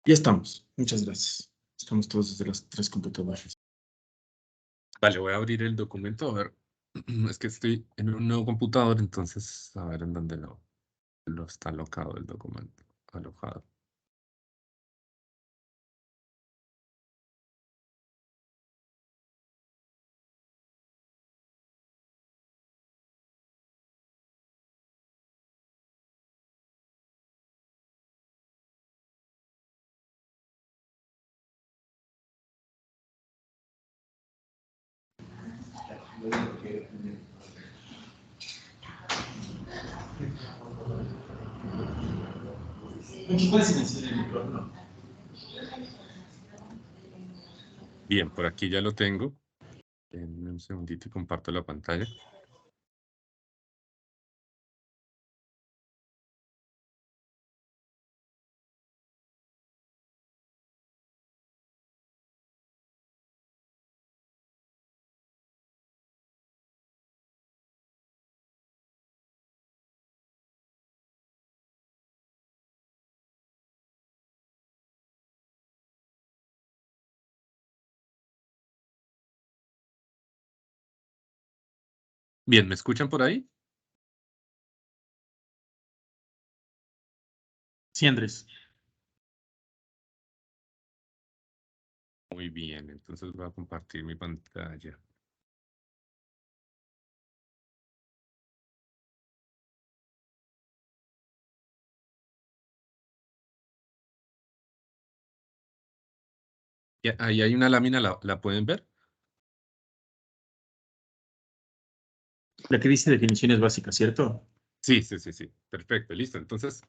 Ya estamos. Muchas gracias. Estamos todos desde las 3 computadoras. Vale, voy a abrir el documento, a ver. Es que estoy en un nuevo computador, entonces a ver en dónde lo está alocado el documento. Alojado. ¿Puedes silenciar el micrófono? Bien, por aquí ya lo tengo. Denme un segundito y comparto la pantalla. Bien, ¿me escuchan por ahí? Sí, Andrés. Muy bien, entonces voy a compartir mi pantalla. Ahí hay una lámina, ¿la pueden ver? La que dice definiciones básicas, ¿cierto? Sí, sí, sí, sí. Perfecto, listo. Entonces,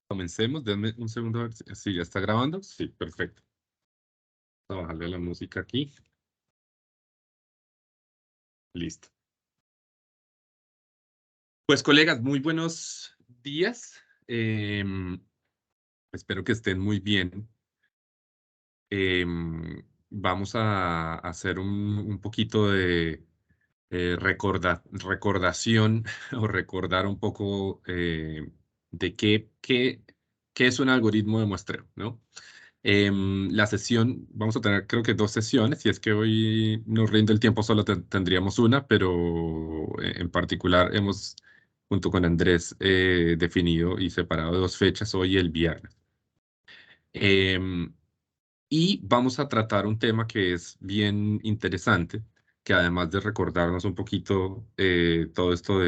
comencemos. Denme un segundo a ver si ya está grabando. Sí, perfecto. Vamos a bajarle la música aquí. Listo. Pues, colegas, muy buenos días. Espero que estén muy bien. Vamos a hacer un poquito de recordación o recordar un poco de qué es un algoritmo de muestreo, ¿no? La sesión, vamos a tener creo que 2 sesiones, si es que hoy nos rinde el tiempo, solo tendríamos una, pero en particular hemos, junto con Andrés, definido y separado 2 fechas, hoy y el viernes. Em, y vamos a tratar un tema que es bien interesante, que además de recordarnos un poquito todo esto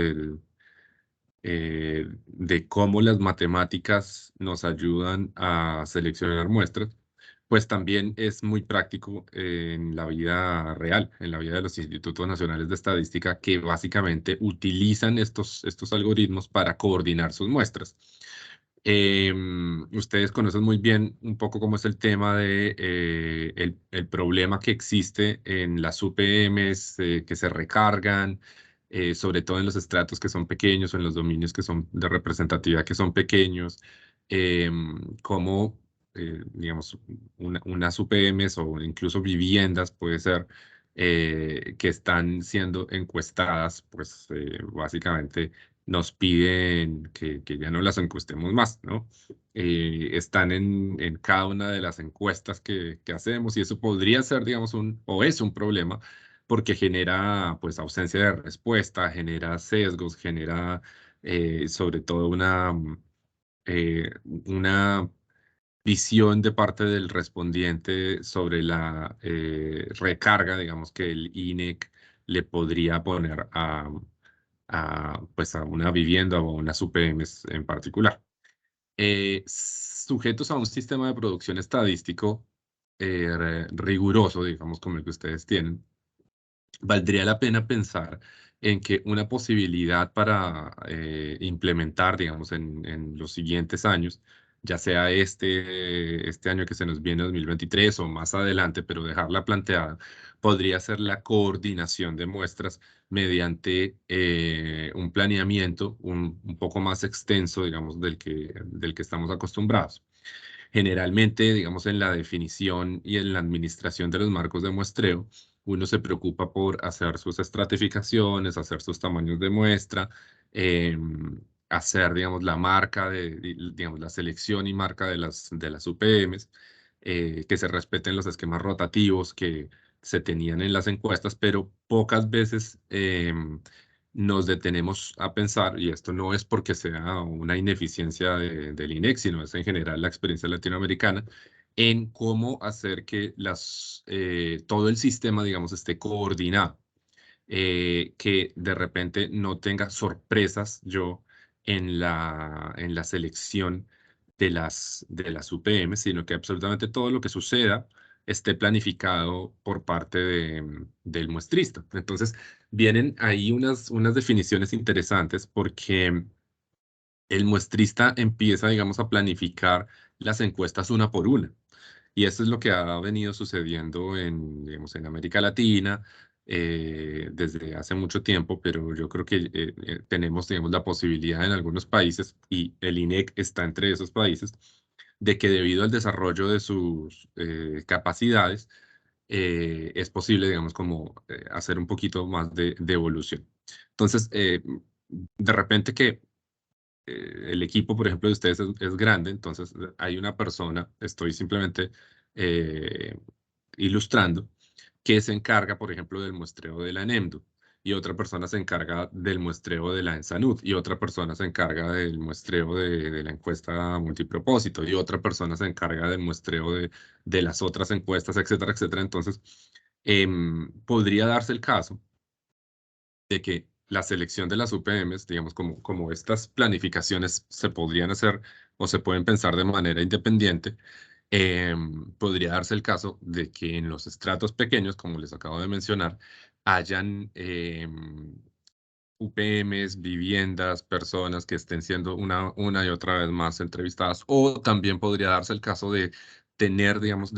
de cómo las matemáticas nos ayudan a seleccionar muestras, pues también es muy práctico en la vida real, en la vida de los institutos nacionales de estadística, que básicamente utilizan estos algoritmos para coordinar sus muestras. Ustedes conocen muy bien un poco cómo es el tema de el problema que existe en las UPMs que se recargan, sobre todo en los estratos que son pequeños o en los dominios que son de representatividad que son pequeños, cómo, digamos, unas UPMs o incluso viviendas puede ser que están siendo encuestadas, pues básicamente nos piden que ya no las encuestemos más, ¿no? Están en cada una de las encuestas que hacemos y eso podría ser, digamos, o es un problema porque genera, pues, ausencia de respuesta, genera sesgos, genera, sobre todo una visión de parte del respondiente sobre la recarga, digamos, que el INEC le podría poner pues a una vivienda o a unas UPMs en particular. Sujetos a un sistema de producción estadístico riguroso, digamos, como el que ustedes tienen, valdría la pena pensar en que una posibilidad para implementar, digamos, en los siguientes años, ya sea este año que se nos viene 2023 o más adelante, pero dejarla planteada, podría ser la coordinación de muestras mediante un planeamiento un poco más extenso, digamos, del que estamos acostumbrados. Generalmente, digamos, en la definición y en la administración de los marcos de muestreo, uno se preocupa por hacer sus estratificaciones, hacer sus tamaños de muestra, hacer, digamos, la marca digamos, la selección y marca de las UPMs, que se respeten los esquemas rotativos que se tenían en las encuestas, pero pocas veces nos detenemos a pensar, y esto no es porque sea una ineficiencia del INEC, sino es en general la experiencia latinoamericana, en cómo hacer que todo el sistema, digamos, esté coordinado, que de repente no tenga sorpresas yo en la selección de las UPM, sino que absolutamente todo lo que suceda esté planificado por parte del muestrista. Entonces, vienen ahí unas definiciones interesantes porque el muestrista empieza, digamos, a planificar las encuestas una por una. Y eso es lo que ha venido sucediendo digamos, en América Latina desde hace mucho tiempo, pero yo creo que tenemos, digamos, la posibilidad en algunos países, y el INEC está entre esos países, de que debido al desarrollo de sus capacidades, es posible, digamos, como hacer un poquito más de evolución. Entonces, de repente que el equipo, por ejemplo, de ustedes es grande, entonces hay una persona, estoy simplemente eh, ilustrando, que se encarga, por ejemplo, del muestreo de la ENEMDU, y otra persona se encarga del muestreo de la ENSANUD, y otra persona se encarga del muestreo de la encuesta multipropósito, y otra persona se encarga del muestreo de las otras encuestas, etcétera, etcétera. Entonces, podría darse el caso de que la selección de las UPMs, digamos, como estas planificaciones se podrían hacer o se pueden pensar de manera independiente, podría darse el caso de que en los estratos pequeños, como les acabo de mencionar, hayan UPMs, viviendas, personas que estén siendo una y otra vez más entrevistadas, o también podría darse el caso de tener, digamos,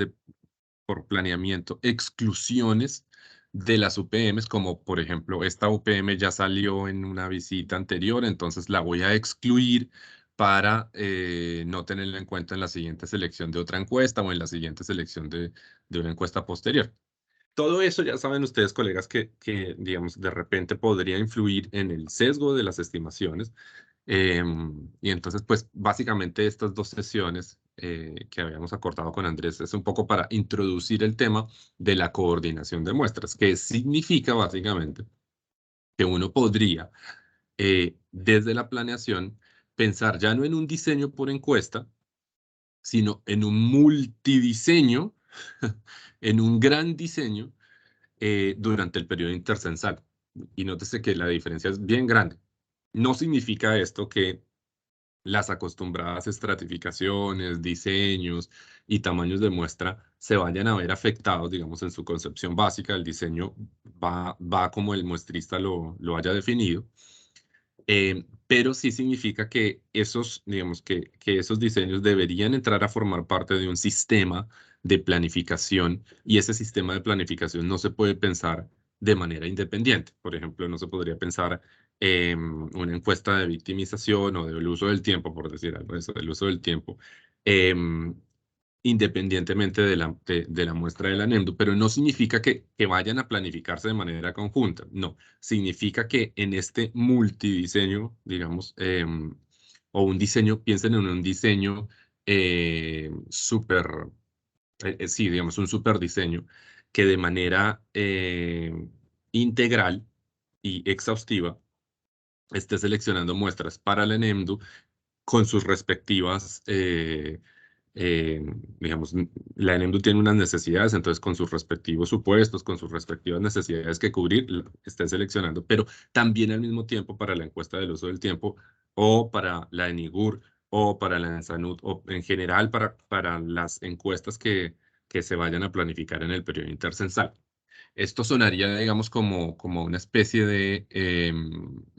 por planeamiento, exclusiones de las UPMs, como por ejemplo, esta UPM ya salió en una visita anterior, entonces la voy a excluir para no tenerla en cuenta en la siguiente selección de otra encuesta o en la siguiente selección de una encuesta posterior. Todo eso ya saben ustedes, colegas, digamos, de repente podría influir en el sesgo de las estimaciones. Y entonces, pues, básicamente estas dos sesiones que habíamos acordado con Andrés es un poco para introducir el tema de la coordinación de muestras, que significa básicamente que uno podría, desde la planeación, pensar ya no en un diseño por encuesta, sino en un multidiseño, en un gran diseño durante el periodo intercensal. Y nótese que la diferencia es bien grande. No significa esto que las acostumbradas estratificaciones, diseños y tamaños de muestra se vayan a ver afectados, digamos, en su concepción básica. El diseño va como el muestrista lo haya definido, pero sí significa que digamos, que esos diseños deberían entrar a formar parte de un sistema de planificación, y ese sistema de planificación no se puede pensar de manera independiente. Por ejemplo, no se podría pensar una encuesta de victimización o del uso del tiempo, por decir algo, eso, del uso del tiempo, em, independientemente de la muestra de la NEMDU, pero no significa que vayan a planificarse de manera conjunta, no, significa que en este multidiseño, digamos, o un diseño, piensen en un diseño súper, sí, digamos, un súper diseño que de manera integral y exhaustiva esté seleccionando muestras para la NEMDU con sus respectivas, eh, digamos, la NEMDU tiene unas necesidades, entonces con sus respectivos supuestos, con sus respectivas necesidades que cubrir, estén seleccionando, pero también al mismo tiempo para la encuesta del uso del tiempo, o para la ENIGUR, o para la ENSANUD, o en general para las encuestas que se vayan a planificar en el periodo intercensal. Esto sonaría, digamos, como una especie de,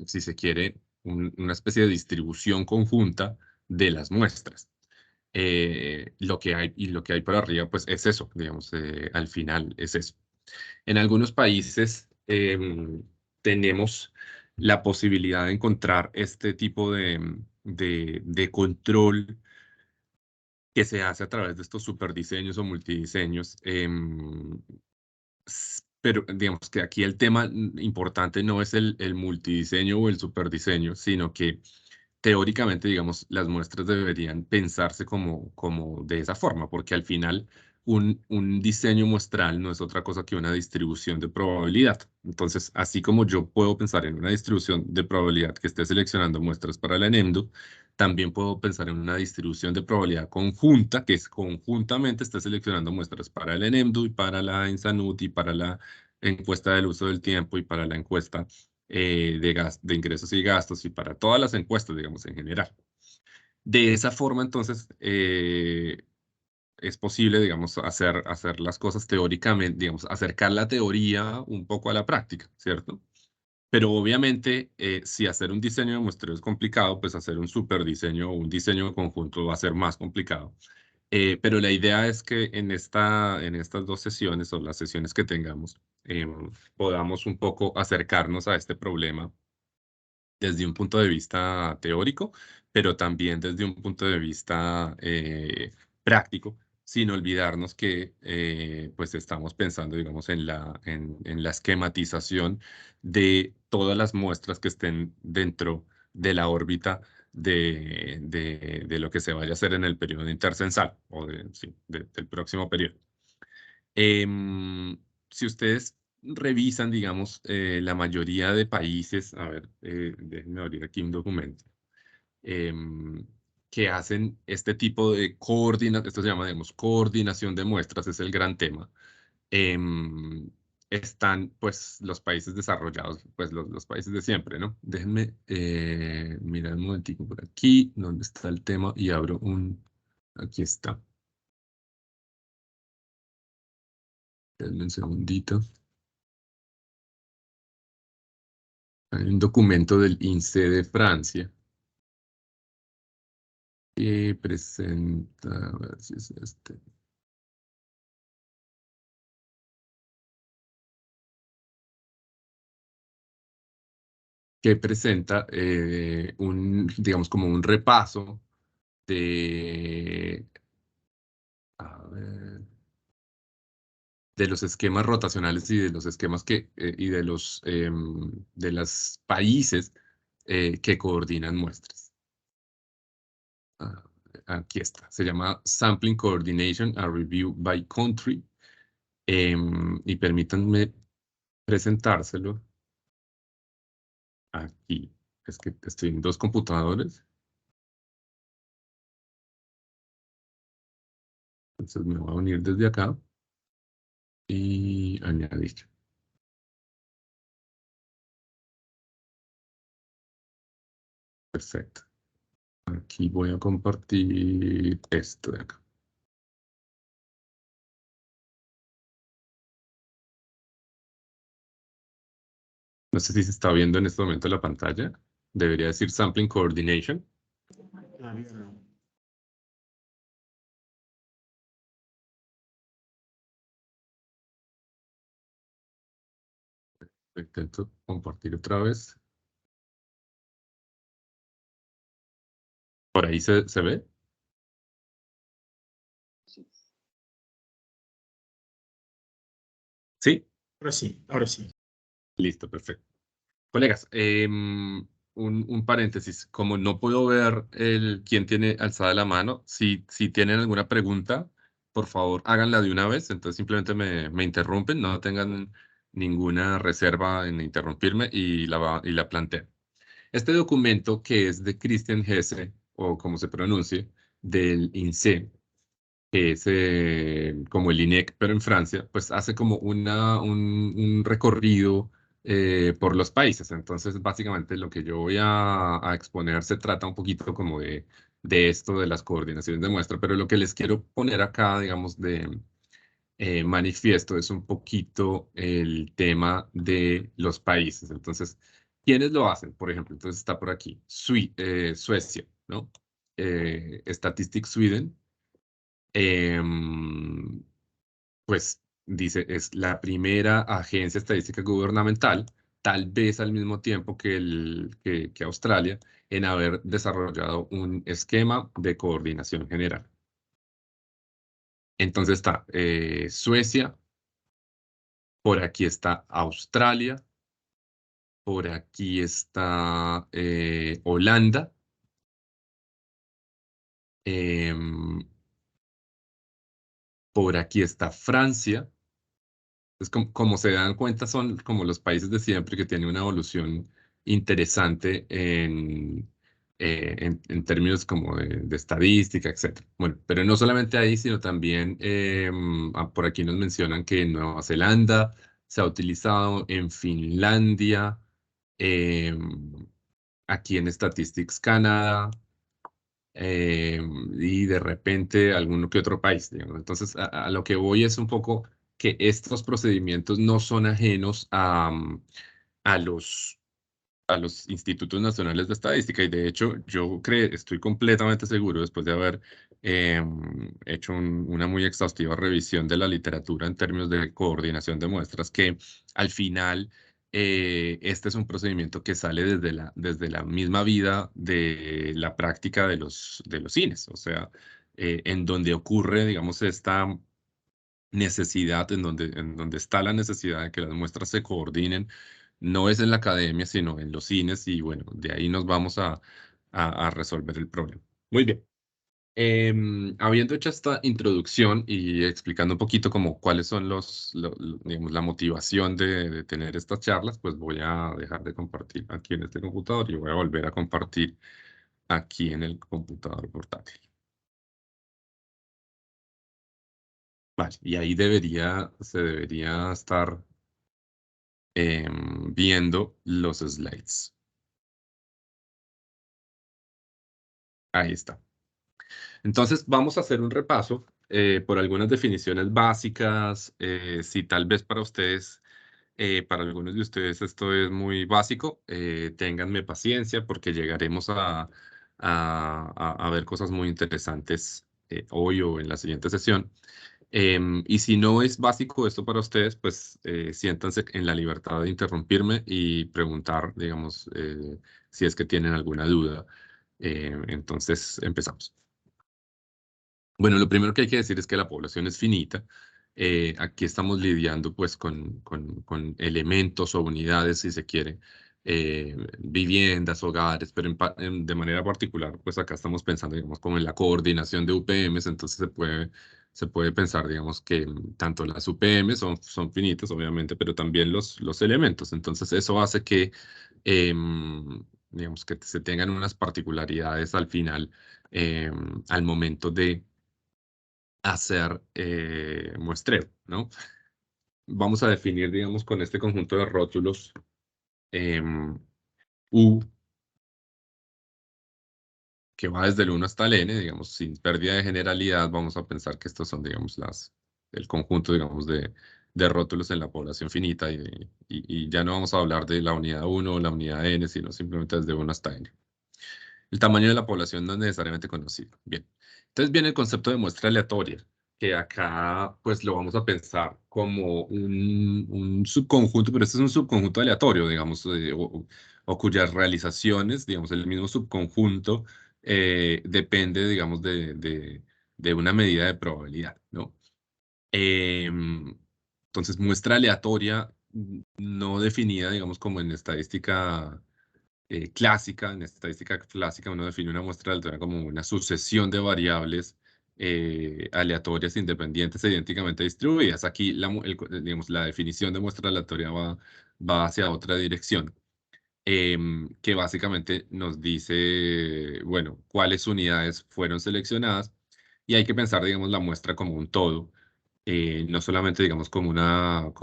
si se quiere, una especie de distribución conjunta de las muestras. Lo que hay por arriba, pues es eso, digamos, al final es eso. En algunos países tenemos la posibilidad de encontrar este tipo de control que se hace a través de estos superdiseños o multidiseños. Pero digamos que aquí el tema importante no es el multidiseño o el superdiseño, sino que teóricamente, digamos, las muestras deberían pensarse como de esa forma, porque al final un diseño muestral no es otra cosa que una distribución de probabilidad. Entonces, así como yo puedo pensar en una distribución de probabilidad que esté seleccionando muestras para la NEMDU, también puedo pensar en una distribución de probabilidad conjunta, que es conjuntamente esté seleccionando muestras para el NEMDU y para la ENSANUT y para la encuesta del uso del tiempo y para la encuesta de ingresos y gastos y para todas las encuestas, digamos, en general. De esa forma, entonces, es posible, digamos, hacer las cosas teóricamente, digamos, acercar la teoría un poco a la práctica, ¿cierto? Pero obviamente, si hacer un diseño de muestreo es complicado, pues hacer un superdiseño o un diseño conjunto va a ser más complicado. Pero la idea es que en estas dos sesiones o las sesiones que tengamos, podamos un poco acercarnos a este problema desde un punto de vista teórico, pero también desde un punto de vista práctico, sin olvidarnos que pues estamos pensando, digamos, en la esquematización de todas las muestras que estén dentro de la órbita de lo que se vaya a hacer en el periodo intercensal o sí, del próximo periodo. Si ustedes revisan, digamos, la mayoría de países, a ver, déjenme abrir aquí un documento, em, que hacen este tipo de coordinación, esto se llama, digamos, coordinación de muestras, es el gran tema. em, Están, pues, los países desarrollados, pues, los países de siempre, ¿no? Déjenme mirar un momentico por aquí, ¿dónde está el tema? Y abro aquí está. Denme un segundito. Hay un documento del INSEE de Francia que presenta, a ver si es este, que presenta digamos, como un repaso de, a ver, de los esquemas rotacionales y de los esquemas y de los países que coordinan muestras. Ah, aquí está, se llama Sampling Coordination and Review by Country. Y permítanme presentárselo aquí. Es que estoy en dos computadores. Entonces me voy a unir desde acá y añadir. Perfecto. Aquí voy a compartir esto de acá. No sé si se está viendo en este momento la pantalla. Debería decir Sampling Coordination. Ah, bien. Intento compartir otra vez. Por ahí se ve. Sí, Ahora sí, ahora sí. listo, perfecto. Colegas, un paréntesis. Como no puedo ver quién tiene alzada la mano, si tienen alguna pregunta, por favor háganla de una vez. Entonces simplemente me interrumpen, no tengan ninguna reserva en interrumpirme y la planteen. Este documento que es de Christian Hesse, o como se pronuncie, del INSEE, que es como el INEC, pero en Francia, pues hace como un recorrido por los países. Entonces, básicamente lo que yo voy a exponer se trata un poquito como de esto de las coordinaciones de muestra, pero lo que les quiero poner acá, digamos, de manifiesto es un poquito el tema de los países. Entonces, ¿quiénes lo hacen? Por ejemplo, entonces está por aquí, Suecia, ¿no? Statistics Sweden. Em, pues dice, es la primera agencia estadística gubernamental, tal vez al mismo tiempo que Australia, en haber desarrollado un esquema de coordinación general. Entonces está Suecia, por aquí está Australia, por aquí está Holanda Em, por aquí está Francia. Es como se dan cuenta, son como los países de siempre que tienen una evolución interesante en términos como de estadística, etcétera. Bueno, pero no solamente ahí, sino también por aquí nos mencionan que en Nueva Zelanda se ha utilizado, en Finlandia, em, aquí en Statistics Canada, eh, y de repente alguno que otro país, digamos. Entonces, a lo que voy es un poco que estos procedimientos no son ajenos a los institutos nacionales de estadística y de hecho estoy completamente seguro después de haber hecho una muy exhaustiva revisión de la literatura en términos de coordinación de muestras que al final este es un procedimiento que sale desde la misma vida de la práctica de los cines, o sea, en donde ocurre, digamos, esta necesidad, en donde está la necesidad de que las muestras se coordinen, no es en la academia, sino en los cines, y bueno, de ahí nos vamos a resolver el problema. Muy bien. Habiendo hecho esta introducción y explicando un poquito como cuáles son digamos, la motivación de tener estas charlas, pues voy a dejar de compartir aquí en este computador y voy a volver a compartir aquí en el computador portátil. Vale, y ahí se debería estar viendo los slides. Ahí está. Entonces, vamos a hacer un repaso por algunas definiciones básicas. Si tal vez para algunos de ustedes esto es muy básico, ténganme paciencia porque llegaremos a ver cosas muy interesantes hoy o en la siguiente sesión. Y si no es básico esto para ustedes, pues siéntanse en la libertad de interrumpirme y preguntar, digamos, si es que tienen alguna duda. Entonces, empezamos. Bueno, lo primero que hay que decir es que la población es finita. Aquí estamos lidiando pues con elementos o unidades, si se quiere, viviendas, hogares, pero de manera particular, pues acá estamos pensando, digamos, como en la coordinación de UPMs, entonces se puede pensar, digamos, que tanto las UPMs son finitas, obviamente, pero también los elementos. Entonces eso hace que, digamos, que se tengan unas particularidades al final, al momento de hacer muestreo, ¿no? Vamos a definir, digamos, con este conjunto de rótulos U, que va desde el 1 hasta el N, digamos, sin pérdida de generalidad, vamos a pensar que estos son, digamos, el conjunto, digamos, de rótulos en la población finita y ya no vamos a hablar de la unidad 1 o la unidad N, sino simplemente desde 1 hasta N. El tamaño de la población no es necesariamente conocido. Bien. Entonces viene el concepto de muestra aleatoria, que acá pues lo vamos a pensar como un subconjunto, pero este es un subconjunto aleatorio, digamos, o cuyas realizaciones, digamos, el mismo subconjunto depende, digamos, de una medida de probabilidad, ¿no? Em, entonces, muestra aleatoria no definida, digamos, como en estadística clásica. En estadística clásica uno define una muestra aleatoria como una sucesión de variables aleatorias independientes e idénticamente distribuidas. Aquí digamos, la definición de muestra aleatoria va hacia otra dirección, que básicamente nos dice, bueno, cuáles unidades fueron seleccionadas y hay que pensar, digamos, la muestra como un todo, no solamente, digamos, como una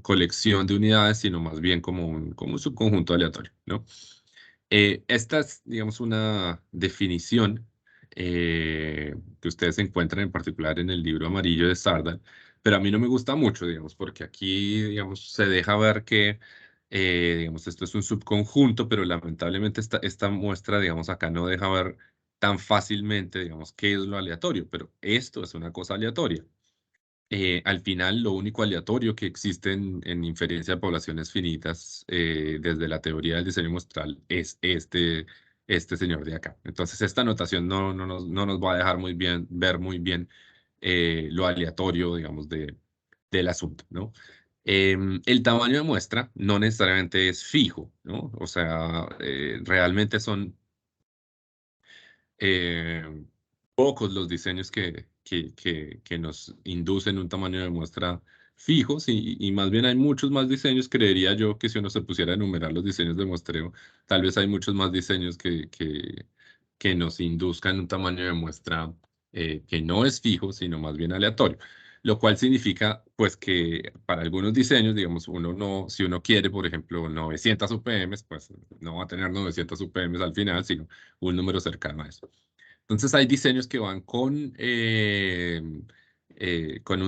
colección de unidades, sino más bien como un subconjunto aleatorio, ¿no? Esta es, digamos, una definición que ustedes encuentran en particular en el libro amarillo de Sardan, pero a mí no me gusta mucho, digamos, porque aquí, digamos, se deja ver que, digamos, esto es un subconjunto, pero lamentablemente esta muestra, digamos, acá no deja ver tan fácilmente, digamos, qué es lo aleatorio, pero esto es una cosa aleatoria. Al final, lo único aleatorio que existe en inferencia de poblaciones finitas desde la teoría del diseño muestral es este señor de acá. Entonces, esta notación no nos va a dejar ver muy bien lo aleatorio, digamos, del asunto, ¿no? El tamaño de muestra no necesariamente es fijo, ¿no? O sea, realmente son pocos los diseños que nos inducen un tamaño de muestra fijos y más bien hay muchos más diseños, creería yo que si uno se pusiera a enumerar los diseños de muestreo, tal vez hay muchos más diseños que nos induzcan un tamaño de muestra que no es fijo, sino más bien aleatorio. Lo cual significa, pues, que para algunos diseños, digamos, uno no, si uno quiere, por ejemplo, 900 UPM, pues no va a tener 900 UPM al final, sino un número cercano a eso. Entonces hay diseños que van con un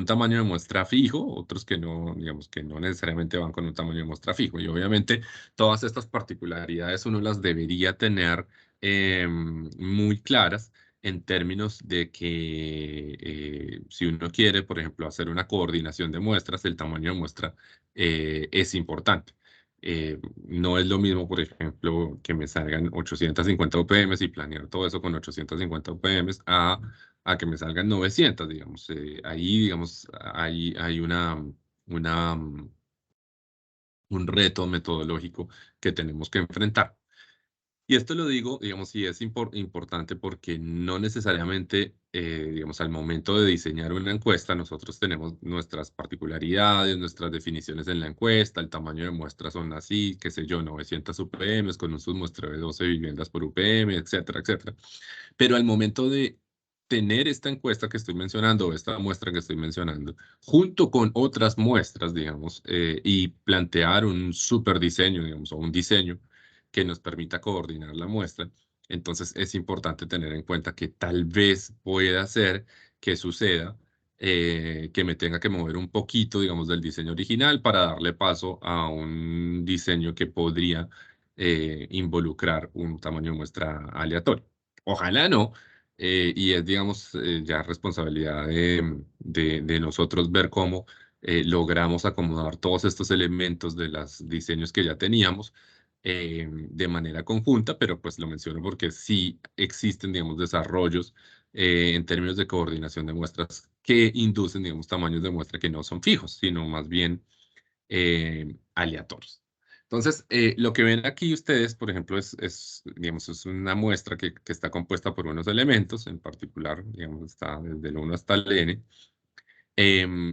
tamaño de muestra fijo, otros que no, digamos, que no necesariamente van con un tamaño de muestra fijo. Y obviamente todas estas particularidades uno las debería tener muy claras en términos de que si uno quiere, por ejemplo, hacer una coordinación de muestras, el tamaño de muestra es importante. No es lo mismo, por ejemplo, que me salgan 850 UPM y planear todo eso con 850 UPM a que me salgan 900, digamos. Ahí, digamos, hay una, un reto metodológico que tenemos que enfrentar. Y esto lo digo, digamos, sí es importante porque no necesariamente, digamos, al momento de diseñar una encuesta, nosotros tenemos nuestras particularidades, nuestras definiciones en la encuesta, el tamaño de muestras son así, qué sé yo, 900 UPM, con un submuestreo de 12 viviendas por UPM, etcétera, etcétera. Pero al momento de tener esta encuesta que estoy mencionando, o esta muestra que estoy mencionando, junto con otras muestras, digamos, y plantear un superdiseño, digamos, o un diseño que nos permita coordinar la muestra, entonces es importante tener en cuenta que tal vez pueda ser que suceda que me tenga que mover un poquito, digamos, del diseño original para darle paso a un diseño que podría involucrar un tamaño de muestra aleatorio. Ojalá no, y es, digamos, ya responsabilidad de nosotros ver cómo logramos acomodar todos estos elementos de los diseños que ya teníamos de manera conjunta, pero pues lo menciono porque sí existen, digamos, desarrollos en términos de coordinación de muestras que inducen, digamos, tamaños de muestra que no son fijos, sino más bien aleatorios. Entonces, lo que ven aquí ustedes, por ejemplo, digamos, es una muestra que está compuesta por unos elementos, en particular, digamos, está desde el 1 hasta el n,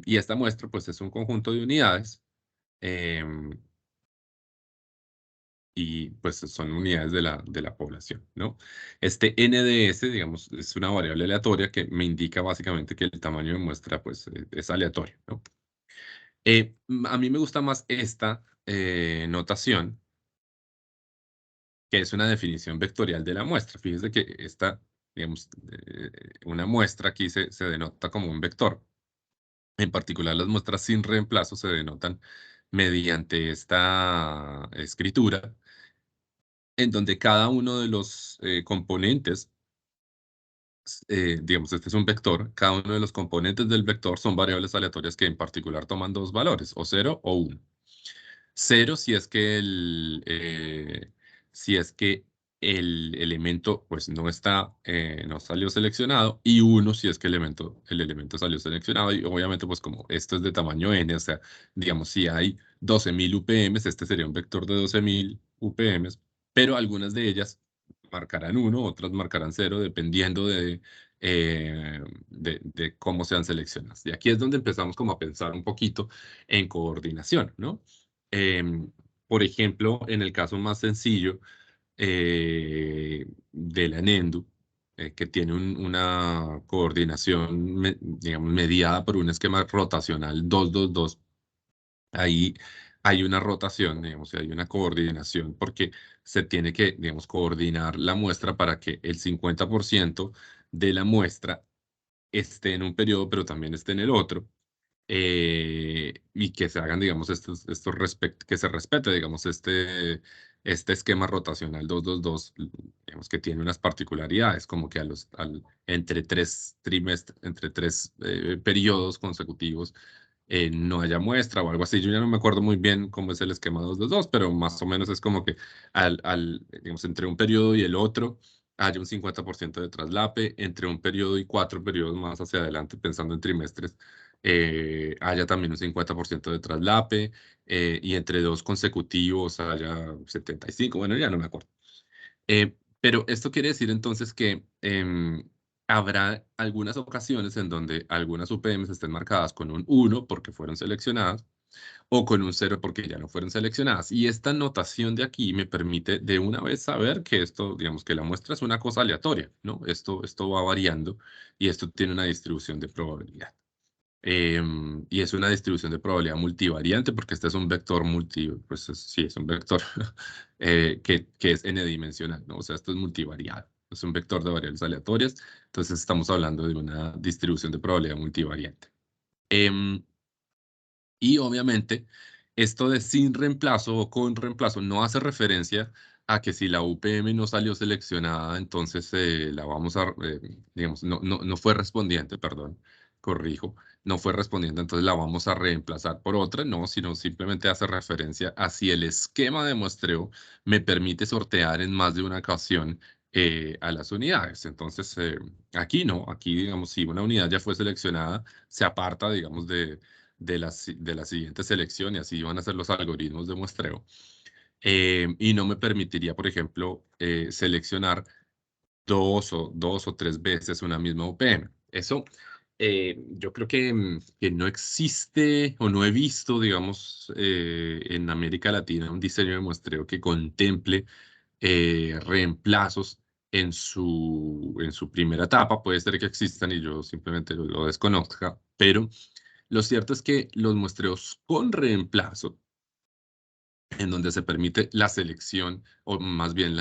y esta muestra, pues, es un conjunto de unidades, em, y pues son unidades de la población, ¿no? Este NDS, digamos, es una variable aleatoria que me indica básicamente que el tamaño de muestra, pues, es aleatorio, ¿no? A mí me gusta más esta notación, que es una definición vectorial de la muestra. Fíjese que esta, digamos, una muestra aquí se denota como un vector. En particular, las muestras sin reemplazo se denotan mediante esta escritura, en donde cada uno de los componentes, digamos, este es un vector, cada uno de los componentes del vector son variables aleatorias que en particular toman dos valores, o 0 o 1. 0 si es que el elemento pues no está, no salió seleccionado, y 1 si es que el elemento salió seleccionado. Y obviamente pues como esto es de tamaño n, o sea, digamos si hay 12.000 UPM, este sería un vector de 12.000 UPM, pero algunas de ellas marcarán 1, otras marcarán 0, dependiendo de cómo sean seleccionadas. Y aquí es donde empezamos como a pensar un poquito en coordinación, ¿no? Em, por ejemplo, en el caso más sencillo de la NENDU, que tiene una coordinación, digamos, mediada por un esquema rotacional 2-2-2, ahí hay una rotación, digamos, y hay una coordinación, porque se tiene que, digamos, coordinar la muestra para que el 50% de la muestra esté en un periodo, pero también esté en el otro, y que se hagan, digamos, que se respete, digamos, este esquema rotacional 2-2-2, digamos, que tiene unas particularidades, como que entre tres trimestres, entre tres periodos consecutivos, no haya muestra o algo así. Yo ya no me acuerdo muy bien cómo es el esquema 2-2-2, pero más o menos es como que digamos, entre un periodo y el otro haya un 50% de traslape, entre un periodo y 4 periodos más hacia adelante, pensando en trimestres, haya también un 50% de traslape, y entre dos consecutivos haya 75, bueno, ya no me acuerdo. Pero esto quiere decir entonces que habrá algunas ocasiones en donde algunas UPMs estén marcadas con un 1 porque fueron seleccionadas o con un 0 porque ya no fueron seleccionadas. Y esta notación de aquí me permite de una vez saber que esto, digamos que la muestra es una cosa aleatoria, ¿no? Esto va variando y esto tiene una distribución de probabilidad. Y es una distribución de probabilidad multivariante porque este es un vector pues sí, es un vector que es n-dimensional, ¿no? O sea, esto es multivariado, es un vector de variables aleatorias, entonces estamos hablando de una distribución de probabilidad multivariante. Y obviamente, esto de sin reemplazo o con reemplazo no hace referencia a que si la UPM no salió seleccionada, entonces la vamos a, digamos, no fue respondiente, perdón, corrijo, no fue respondiente, entonces la vamos a reemplazar por otra, no, sino simplemente hace referencia a si el esquema de muestreo me permite sortear en más de una ocasión a las unidades. Entonces, aquí no, aquí, digamos, si una unidad ya fue seleccionada, se aparta, digamos, de la siguiente selección y así van a ser los algoritmos de muestreo. Y no me permitiría, por ejemplo, seleccionar dos o tres veces una misma UPM. Eso yo creo que no existe o no he visto, digamos, en América Latina un diseño de muestreo que contemple reemplazos en su primera etapa. Puede ser que existan y yo simplemente lo desconozca, pero lo cierto es que los muestreos con reemplazo, en donde se permite la selección, o más bien,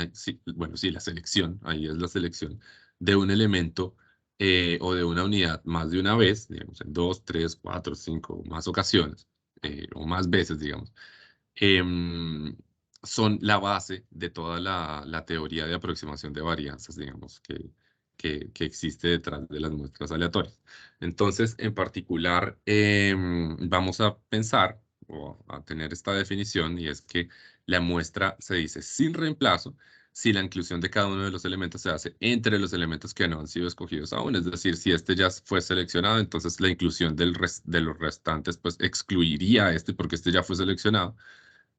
bueno, sí, la selección, ahí es la selección, de un elemento o de una unidad más de una vez, digamos, en 2, 3, 4, 5 más ocasiones, o más veces, digamos, em, son la base de toda la teoría de aproximación de varianzas, digamos, que existe detrás de las muestras aleatorias. Entonces, en particular, vamos a pensar o a tener esta definición y es que la muestra se dice sin reemplazo si la inclusión de cada uno de los elementos se hace entre los elementos que no han sido escogidos aún. Es decir, si este ya fue seleccionado, entonces la inclusión de los restantes pues excluiría a este porque este ya fue seleccionado.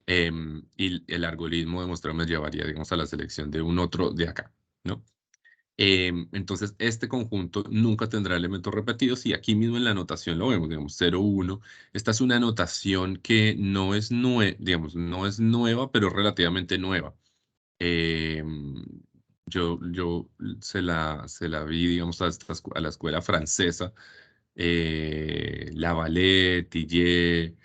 Y el algoritmo de muestreo me llevaría, digamos, a la selección de un otro de acá, ¿no? Entonces, este conjunto nunca tendrá elementos repetidos y aquí mismo en la anotación lo vemos, digamos, 0, 1. Esta es una anotación que no es, digamos, no es nueva, pero relativamente nueva. Em, yo se la vi, digamos, a la escuela francesa, Lavalette, Tillet,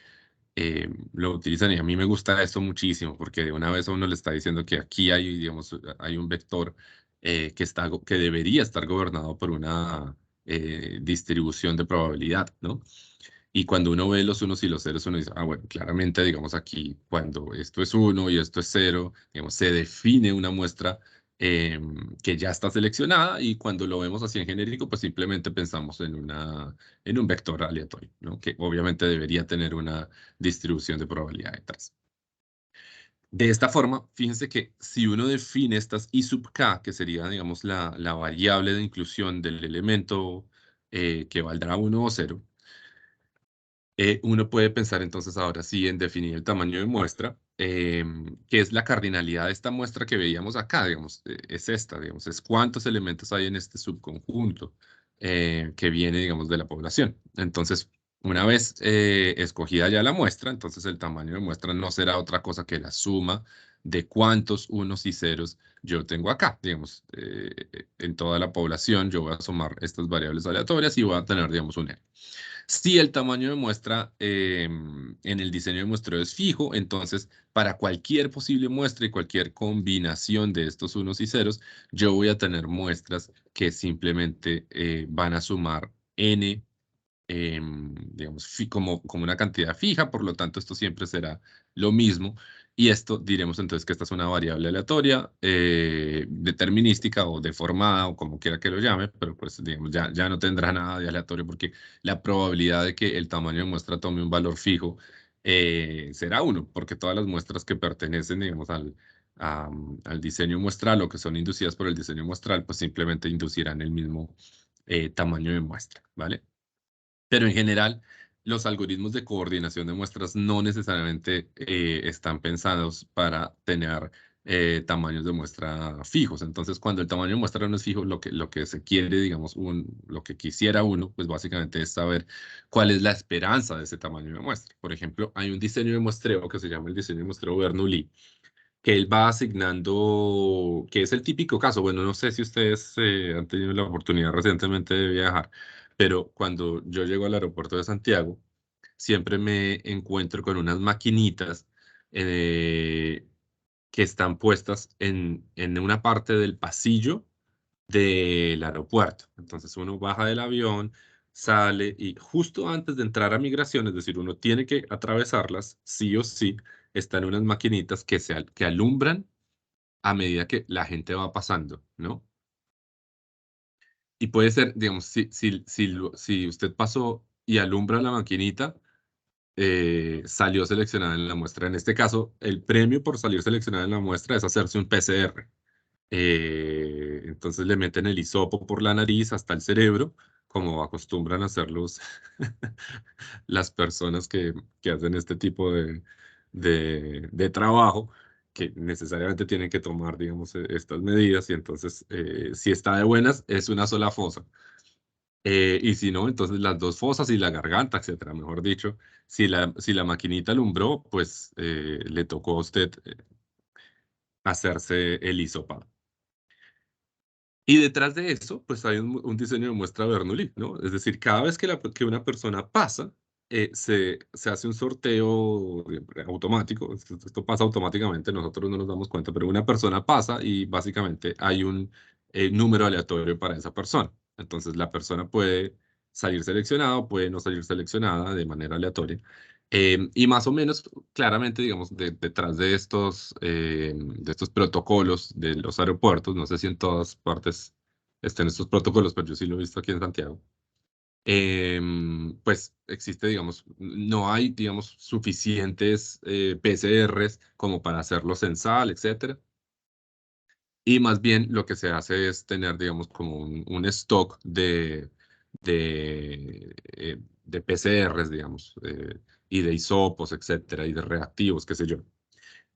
lo utilizan y a mí me gusta esto muchísimo porque de una vez a uno le está diciendo que aquí hay, digamos, hay un vector que debería estar gobernado por una distribución de probabilidad, ¿no? Y cuando uno ve los unos y los ceros, uno dice, ah, bueno, claramente, digamos, aquí cuando esto es 1 y esto es 0, digamos, se define una muestra que ya está seleccionada y cuando lo vemos así en genérico, pues simplemente pensamos en un vector aleatorio, ¿no? Que obviamente debería tener una distribución de probabilidad detrás. De esta forma, fíjense que si uno define estas I sub k, que sería, digamos, la variable de inclusión del elemento que valdrá 1 o 0, uno puede pensar entonces ahora sí en definir el tamaño de muestra, que es la cardinalidad de esta muestra que veíamos acá, digamos, es esta, digamos, es cuántos elementos hay en este subconjunto que viene, digamos, de la población. Entonces, una vez escogida ya la muestra, entonces el tamaño de muestra no será otra cosa que la suma de cuántos unos y ceros yo tengo acá, digamos, en toda la población yo voy a sumar estas variables aleatorias y voy a tener, digamos, un n. Si el tamaño de muestra en el diseño de muestreo es fijo, entonces para cualquier posible muestra y cualquier combinación de estos unos y ceros, yo voy a tener muestras que simplemente van a sumar n, digamos, como una cantidad fija, por lo tanto esto siempre será lo mismo. Y esto diremos entonces que esta es una variable aleatoria, determinística o deformada o como quiera que lo llame, pero pues digamos ya no tendrá nada de aleatorio porque la probabilidad de que el tamaño de muestra tome un valor fijo será 1, porque todas las muestras que pertenecen, digamos, al diseño muestral o que son inducidas por el diseño muestral, pues simplemente inducirán el mismo tamaño de muestra, ¿vale? Pero en general, los algoritmos de coordinación de muestras no necesariamente están pensados para tener tamaños de muestra fijos. Entonces, cuando el tamaño de muestra no es fijo, lo que se quiere, digamos, lo que quisiera uno, pues básicamente es saber cuál es la esperanza de ese tamaño de muestra. Por ejemplo, hay un diseño de muestreo que se llama el diseño de muestreo Bernoulli, que él va asignando, que es el típico caso. Bueno, no sé si ustedes han tenido la oportunidad recientemente de viajar, pero cuando yo llego al aeropuerto de Santiago, siempre me encuentro con unas maquinitas eh, que están puestas en una parte del pasillo del aeropuerto. Entonces uno baja del avión, sale y justo antes de entrar a migración, es decir, uno tiene que atravesarlas, sí o sí, están unas maquinitas que alumbran a medida que la gente va pasando, ¿no? Y puede ser, digamos, si usted pasó y alumbra la maquinita, salió seleccionada en la muestra. En este caso, el premio por salir seleccionada en la muestra es hacerse un PCR. Entonces le meten el hisopo por la nariz hasta el cerebro, como acostumbran a hacerlos las personas que hacen este tipo de trabajo, que necesariamente tienen que tomar, digamos, estas medidas. Y entonces, si está de buenas, es una sola fosa. Y si no, entonces las dos fosas y la garganta, etcétera. Mejor dicho, si la maquinita alumbró, pues le tocó a usted hacerse el hisopado. Y detrás de eso, pues hay un diseño de muestra Bernoulli, ¿no? Es decir, cada vez que una persona pasa, se hace un sorteo automático. Esto pasa automáticamente, nosotros no nos damos cuenta, pero una persona pasa y básicamente hay un número aleatorio para esa persona. Entonces, la persona puede salir seleccionada o puede no salir seleccionada de manera aleatoria. Y más o menos, claramente, digamos, detrás de estos protocolos de los aeropuertos, no sé si en todas partes estén estos protocolos, pero yo sí lo he visto aquí en Santiago, pues existe, digamos, no hay, digamos, suficientes PCRs como para hacerlo censal, etcétera. Y más bien lo que se hace es tener, digamos, como un stock de PCRs, digamos, y de hisopos, etcétera, y de reactivos, qué sé yo.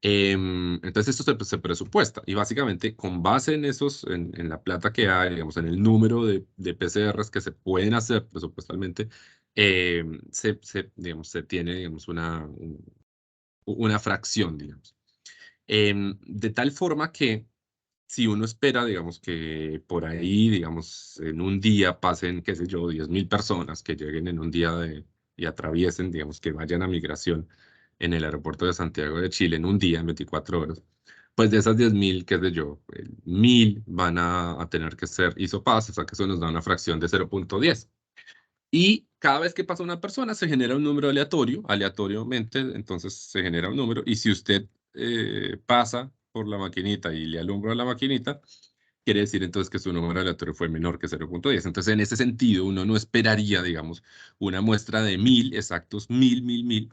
Entonces esto se presupuesta y básicamente con base en en la plata que hay, digamos, en el número de PCRs que se pueden hacer presupuestalmente, digamos, se tiene, digamos, una fracción, digamos. De tal forma que si uno espera, digamos, que por ahí, digamos, en un día pasen, qué sé yo, 10.000 personas que lleguen en un día y atraviesen, digamos, que vayan a migración en el aeropuerto de Santiago de Chile en un día, en 24 horas, pues de esas 10.000, qué sé yo, 1.000 van a tener que ser hisopados, o sea que eso nos da una fracción de 0.10. Y cada vez que pasa una persona se genera un número aleatorio, aleatoriamente, entonces se genera un número. Y si usted pasa por la maquinita y le alumbra la maquinita, quiere decir entonces que su número aleatorio fue menor que 0.10. Entonces, en ese sentido, uno no esperaría, digamos, una muestra de 1.000, exactos 1.000,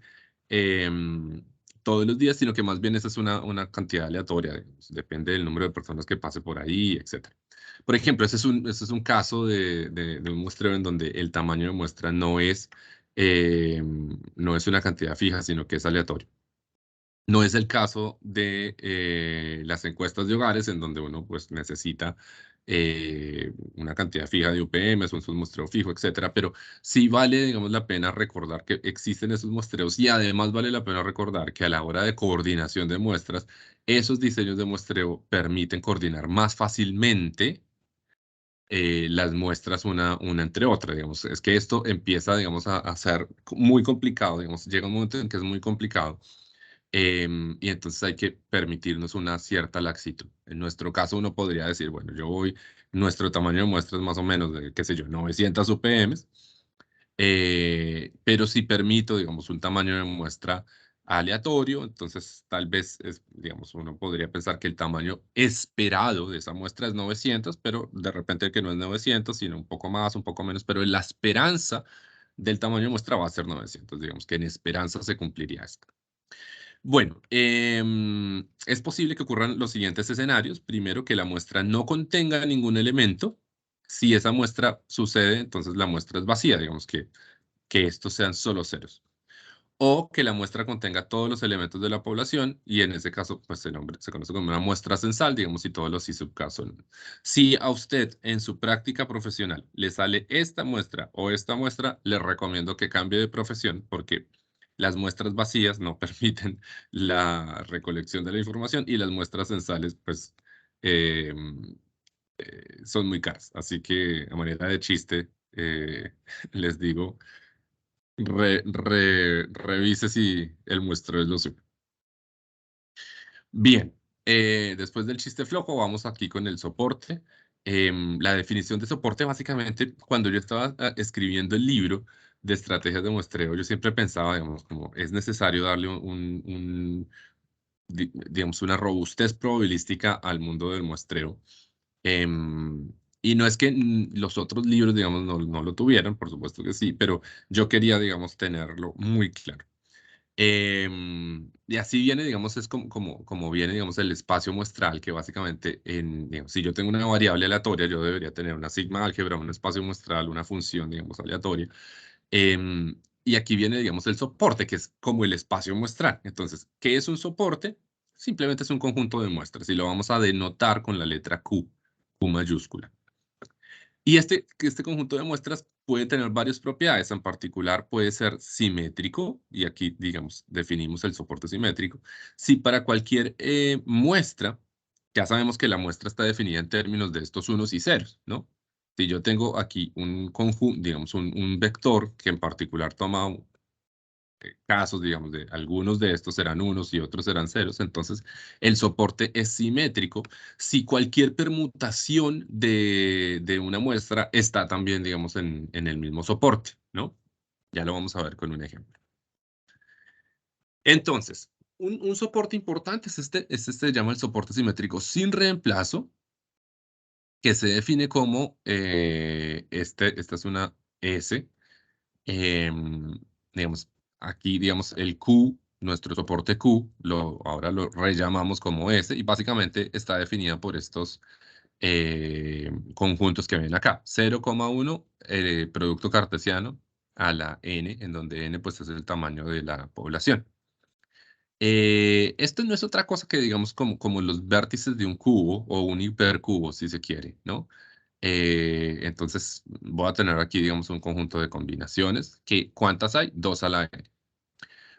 todos los días, sino que más bien esa es una cantidad aleatoria, digamos, depende del número de personas que pase por ahí, etcétera. Por ejemplo, ese es un caso de un muestreo en donde el tamaño de muestra no es una cantidad fija, sino que es aleatorio. No es el caso de las encuestas de hogares, en donde uno pues, necesita una cantidad fija de UPM, un muestreo fijo, etcétera, pero sí vale, digamos, la pena recordar que existen esos muestreos y además vale la pena recordar que a la hora de coordinación de muestras, esos diseños de muestreo permiten coordinar más fácilmente las muestras una entre otra, digamos. Es que esto empieza, digamos, a ser muy complicado, digamos. Llega un momento en que es muy complicado y entonces hay que permitirnos una cierta laxitud. En nuestro caso, uno podría decir, bueno, nuestro tamaño de muestra es más o menos de, qué sé yo, 900 UPMs, pero si permito, digamos, un tamaño de muestra aleatorio, entonces tal vez, digamos, uno podría pensar que el tamaño esperado de esa muestra es 900, pero de repente que no es 900, sino un poco más, un poco menos, pero la esperanza del tamaño de muestra va a ser 900, digamos que en esperanza se cumpliría esto. Bueno, es posible que ocurran los siguientes escenarios. Primero, que la muestra no contenga ningún elemento. Si esa muestra sucede, entonces la muestra es vacía, digamos que estos sean solo ceros. o que la muestra contenga todos los elementos de la población, y en ese caso, pues se conoce como una muestra censal, digamos, y todos los ISUBCA son. Si a usted en su práctica profesional le sale esta muestra o esta muestra, le recomiendo que cambie de profesión, porque las muestras vacías no permiten la recolección de la información, y las muestras censales, pues, eh, son muy caras. Así que, a manera de chiste, les digo, revise si el muestreo es lo suyo. Bien, después del chiste flojo, vamos aquí con el soporte. La definición de soporte, básicamente, cuando yo estaba escribiendo el libro de estrategias de muestreo, yo siempre pensaba, digamos, como es necesario darle digamos, una robustez probabilística al mundo del muestreo. Y no es que los otros libros, digamos, no lo tuvieran, por supuesto que sí, pero yo quería, digamos, tenerlo muy claro. Y así viene, digamos, es como viene, digamos, el espacio muestral, que básicamente, digamos, si yo tengo una variable aleatoria, yo debería tener una sigma álgebra, un espacio muestral, una función, digamos, aleatoria. Y aquí viene, digamos, el soporte, que es como el espacio muestral. Entonces, ¿qué es un soporte? Simplemente es un conjunto de muestras y lo vamos a denotar con la letra Q, Q mayúscula. Y este conjunto de muestras puede tener varias propiedades. En particular, puede ser simétrico, y aquí, digamos, definimos el soporte simétrico. Si para cualquier muestra, ya sabemos que la muestra está definida en términos de estos unos y ceros, ¿no? Si yo tengo aquí un conjunto, digamos, un vector que en particular toma casos, digamos, de algunos de estos serán unos y otros serán ceros, entonces el soporte es simétrico si cualquier permutación de una muestra está también, digamos, en el mismo soporte, ¿no? Ya lo vamos a ver con un ejemplo. Entonces, un soporte importante es se llama el soporte simétrico sin reemplazo, que se define como, esta es una S. Digamos, aquí, digamos, el Q, nuestro soporte Q, ahora lo rellamamos como S, y básicamente está definida por estos conjuntos que ven acá. 0,1, producto cartesiano a la n, en donde n pues es el tamaño de la población. Esto no es otra cosa que, digamos, como los vértices de un cubo o un hipercubo, si se quiere, ¿no? Entonces, voy a tener aquí, digamos, un conjunto de combinaciones. ¿Cuántas hay? 2 a la n.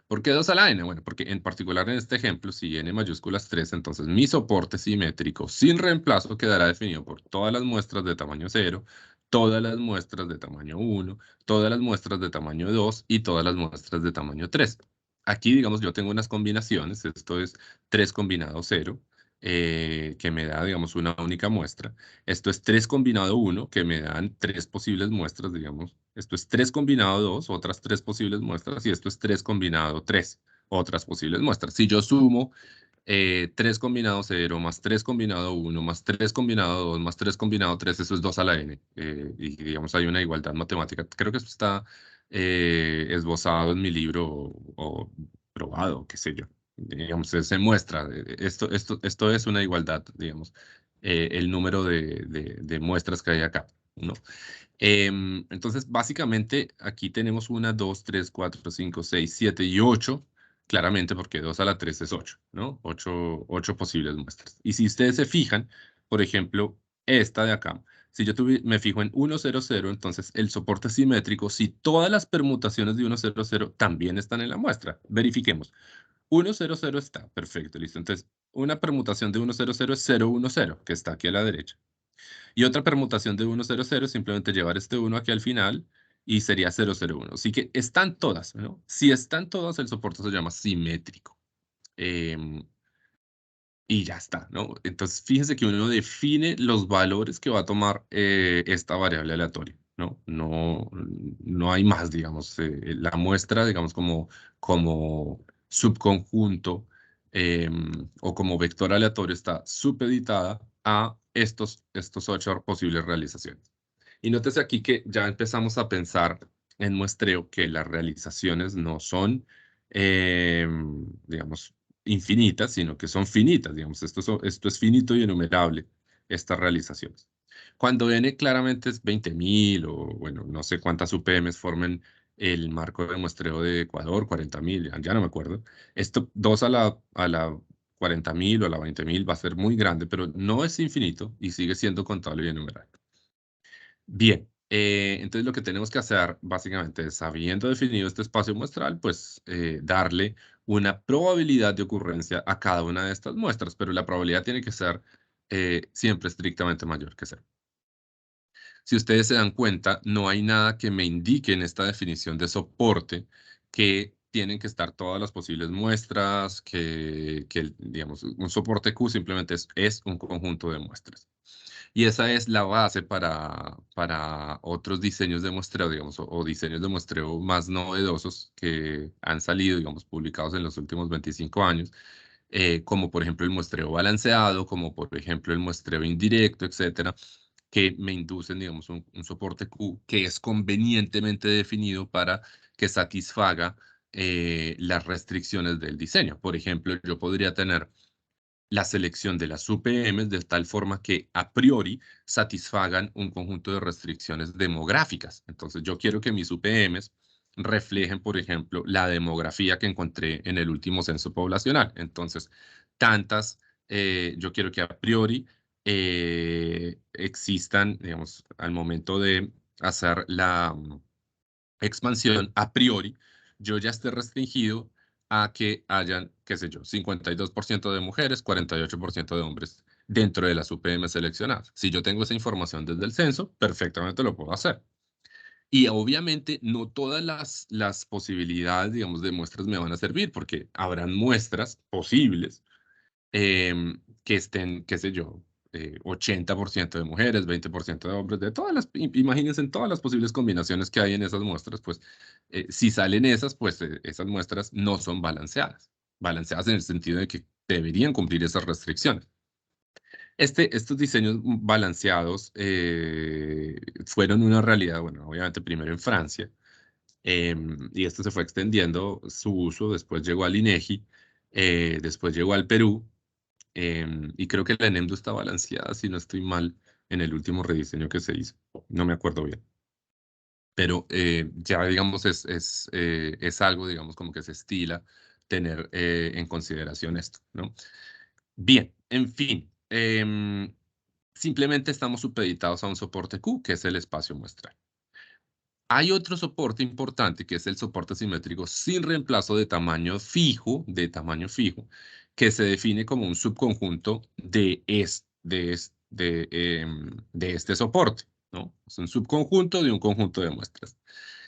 ¿Por qué 2 a la n? Bueno, porque en particular en este ejemplo, si n mayúsculas 3, entonces mi soporte simétrico sin reemplazo quedará definido por todas las muestras de tamaño 0, todas las muestras de tamaño 1, todas las muestras de tamaño 2 y todas las muestras de tamaño 3. Aquí, digamos, yo tengo unas combinaciones, esto es 3 combinado 0, que me da, digamos, una única muestra. Esto es 3 combinado 1, que me dan 3 posibles muestras, digamos. Esto es 3 combinado 2, otras 3 posibles muestras, y esto es 3 combinado 3, otras posibles muestras. Si yo sumo 3 combinado 0, más 3 combinado 1, más 3 combinado 2, más 3 combinado 3, eso es 2 a la n. Y digamos, hay una igualdad matemática. Creo que esto está esbozado en mi libro o probado, qué sé yo. Digamos, se muestra. Esto es una igualdad, digamos, el número de muestras que hay acá, ¿no? Entonces, básicamente, aquí tenemos 1, 2, 3, 4, 5, 6, 7 y 8, claramente porque 2 a la 3 es 8, ¿no? 8 posibles muestras. Y si ustedes se fijan, por ejemplo, esta de acá, si yo me fijo en 1, 0, 0, entonces el soporte simétrico, si todas las permutaciones de 1, 0, 0 también están en la muestra. Verifiquemos. 1, 0, 0 está, perfecto, listo. Entonces, una permutación de 1, 0, 0 es 0, 1, 0, que está aquí a la derecha. Y otra permutación de 1, 0, 0 es simplemente llevar este 1 aquí al final y sería 0, 0, 1. Así que están todas, ¿no? Si están todas, el soporte se llama simétrico. Em, y ya está, ¿no? Entonces, fíjense que uno define los valores que va a tomar esta variable aleatoria, ¿no? No hay más, digamos. La muestra, digamos, como subconjunto o como vector aleatorio está supeditada a estos 8 posibles realizaciones. Y nótese aquí que ya empezamos a pensar en muestreo que las realizaciones no son, digamos, infinitas, sino que son finitas, digamos, esto es finito y enumerable, estas realizaciones. Cuando n claramente es 20.000 o, bueno, no sé cuántas UPMs formen el marco de muestreo de Ecuador, 40.000, ya no me acuerdo. Esto, 2 a la 40.000 o a la 20.000 va a ser muy grande, pero no es infinito y sigue siendo contable y enumerable. Bien, entonces lo que tenemos que hacer básicamente es, habiendo definido este espacio muestral, pues darle una probabilidad de ocurrencia a cada una de estas muestras, pero la probabilidad tiene que ser siempre estrictamente mayor que cero. Si ustedes se dan cuenta, no hay nada que me indique en esta definición de soporte que tienen que estar todas las posibles muestras, digamos, un soporte Q simplemente es un conjunto de muestras. Y esa es la base para otros diseños de muestreo, digamos, o diseños de muestreo más novedosos que han salido, digamos, publicados en los últimos 25 años, como por ejemplo el muestreo balanceado, como por ejemplo el muestreo indirecto, etcétera, que me inducen, digamos, un soporte Q que es convenientemente definido para que satisfaga las restricciones del diseño. Por ejemplo, yo podría tener la selección de las UPMs de tal forma que a priori satisfagan un conjunto de restricciones demográficas. Entonces, yo quiero que mis UPMs reflejen, por ejemplo, la demografía que encontré en el último censo poblacional. Entonces, yo quiero que a priori existan, digamos, al momento de hacer la expansión, a priori, yo ya esté restringido a que hayan, qué sé yo, 52% de mujeres, 48% de hombres dentro de las UPM seleccionadas. Si yo tengo esa información desde el censo, perfectamente lo puedo hacer. Y obviamente no todas las posibilidades, digamos, de muestras me van a servir, porque habrán muestras posibles que estén, qué sé yo, 80% de mujeres, 20% de hombres, de todas las, imagínense en todas las posibles combinaciones que hay en esas muestras, pues si salen esas, pues esas muestras no son balanceadas en el sentido de que deberían cumplir esas restricciones. Estos diseños balanceados fueron una realidad, bueno, obviamente primero en Francia, y esto se fue extendiendo su uso, después llegó al INEGI, después llegó al Perú, y creo que la ENEMDU está balanceada, si no estoy mal, en el último rediseño que se hizo. No me acuerdo bien. Pero ya, digamos, es algo, digamos, como que se estila tener en consideración esto, ¿no? Bien, en fin. Simplemente estamos supeditados a un soporte Q, que es el espacio muestral. Hay otro soporte importante que es el soporte simétrico sin reemplazo de tamaño fijo, que se define como un subconjunto de este soporte, ¿no? Es un subconjunto de un conjunto de muestras.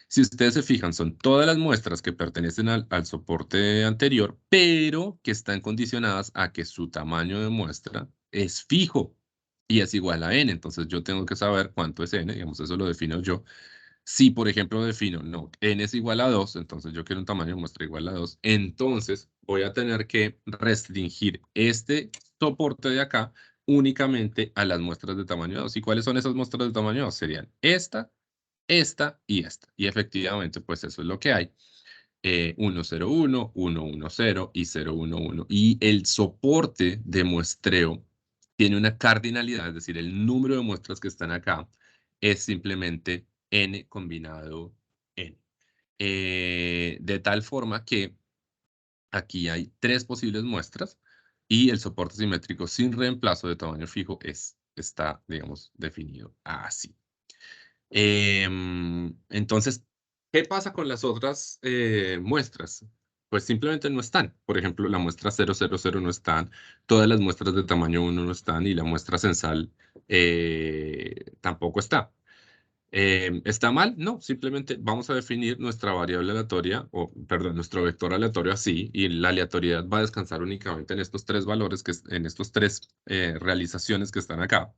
Si ustedes se fijan, son todas las muestras que pertenecen al soporte anterior, pero que están condicionadas a que su tamaño de muestra es fijo y es igual a n. Entonces yo tengo que saber cuánto es n, digamos, eso lo defino yo. Si, por ejemplo, defino, no, n es igual a 2, entonces yo quiero un tamaño de muestra igual a 2, entonces voy a tener que restringir este soporte de acá únicamente a las muestras de tamaño 2. ¿Y cuáles son esas muestras de tamaño 2? Serían esta y esta. Y efectivamente, pues eso es lo que hay. 101, 110 y 011. Y el soporte de muestreo tiene una cardinalidad, es decir, el número de muestras que están acá es simplemente n combinado n. De tal forma que aquí hay 3 posibles muestras y el soporte simétrico sin reemplazo de tamaño fijo está, digamos, definido así. Entonces, ¿qué pasa con las otras muestras? Pues simplemente no están. Por ejemplo, la muestra 000 no están, todas las muestras de tamaño 1 no están y la muestra censal tampoco está. ¿Está mal? No, simplemente vamos a definir nuestra variable aleatoria, o perdón, nuestro vector aleatorio así, y la aleatoriedad va a descansar únicamente en estos 3 valores, en estos 3 realizaciones que están acá.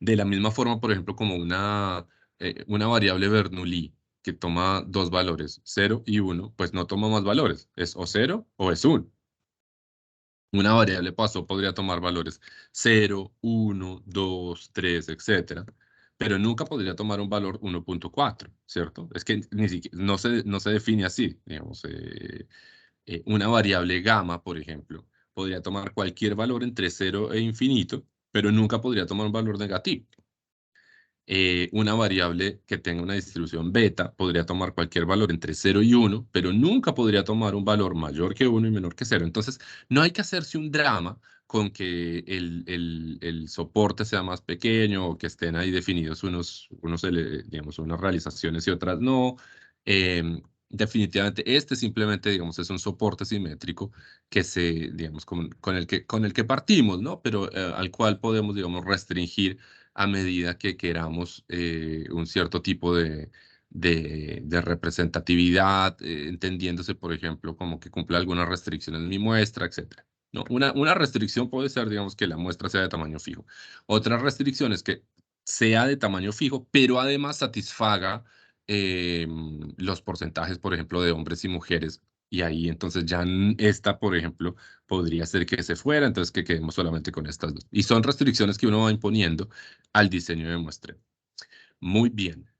De la misma forma, por ejemplo, como una variable Bernoulli que toma 2 valores, 0 y 1, pues no toma más valores, es o 0 o es 1. Una variable paso podría tomar valores 0, 1, 2, 3, etcétera, pero nunca podría tomar un valor 1.4, ¿cierto? Es que ni siquiera, no se define así, digamos, una variable gamma, por ejemplo, podría tomar cualquier valor entre 0 e infinito, pero nunca podría tomar un valor negativo. Una variable que tenga una distribución beta podría tomar cualquier valor entre 0 y 1, pero nunca podría tomar un valor mayor que 1 y menor que 0. Entonces, no hay que hacerse un drama con que el soporte sea más pequeño o que estén ahí definidos digamos, unas realizaciones y otras no. Definitivamente, este simplemente, digamos, es un soporte simétrico que digamos, con el que partimos, ¿no? Pero al cual podemos, digamos, restringir a medida que queramos un cierto tipo de representatividad, entendiéndose, por ejemplo, como que cumple algunas restricciones en mi muestra, etcétera. ¿No? Una restricción puede ser, digamos, que la muestra sea de tamaño fijo. Otra restricción es que sea de tamaño fijo, pero además satisfaga los porcentajes, por ejemplo, de hombres y mujeres. Y ahí entonces ya esta, por ejemplo, podría ser que se fuera, entonces que quedemos solamente con estas dos. Y son restricciones que uno va imponiendo al diseño de muestreo. Muy bien.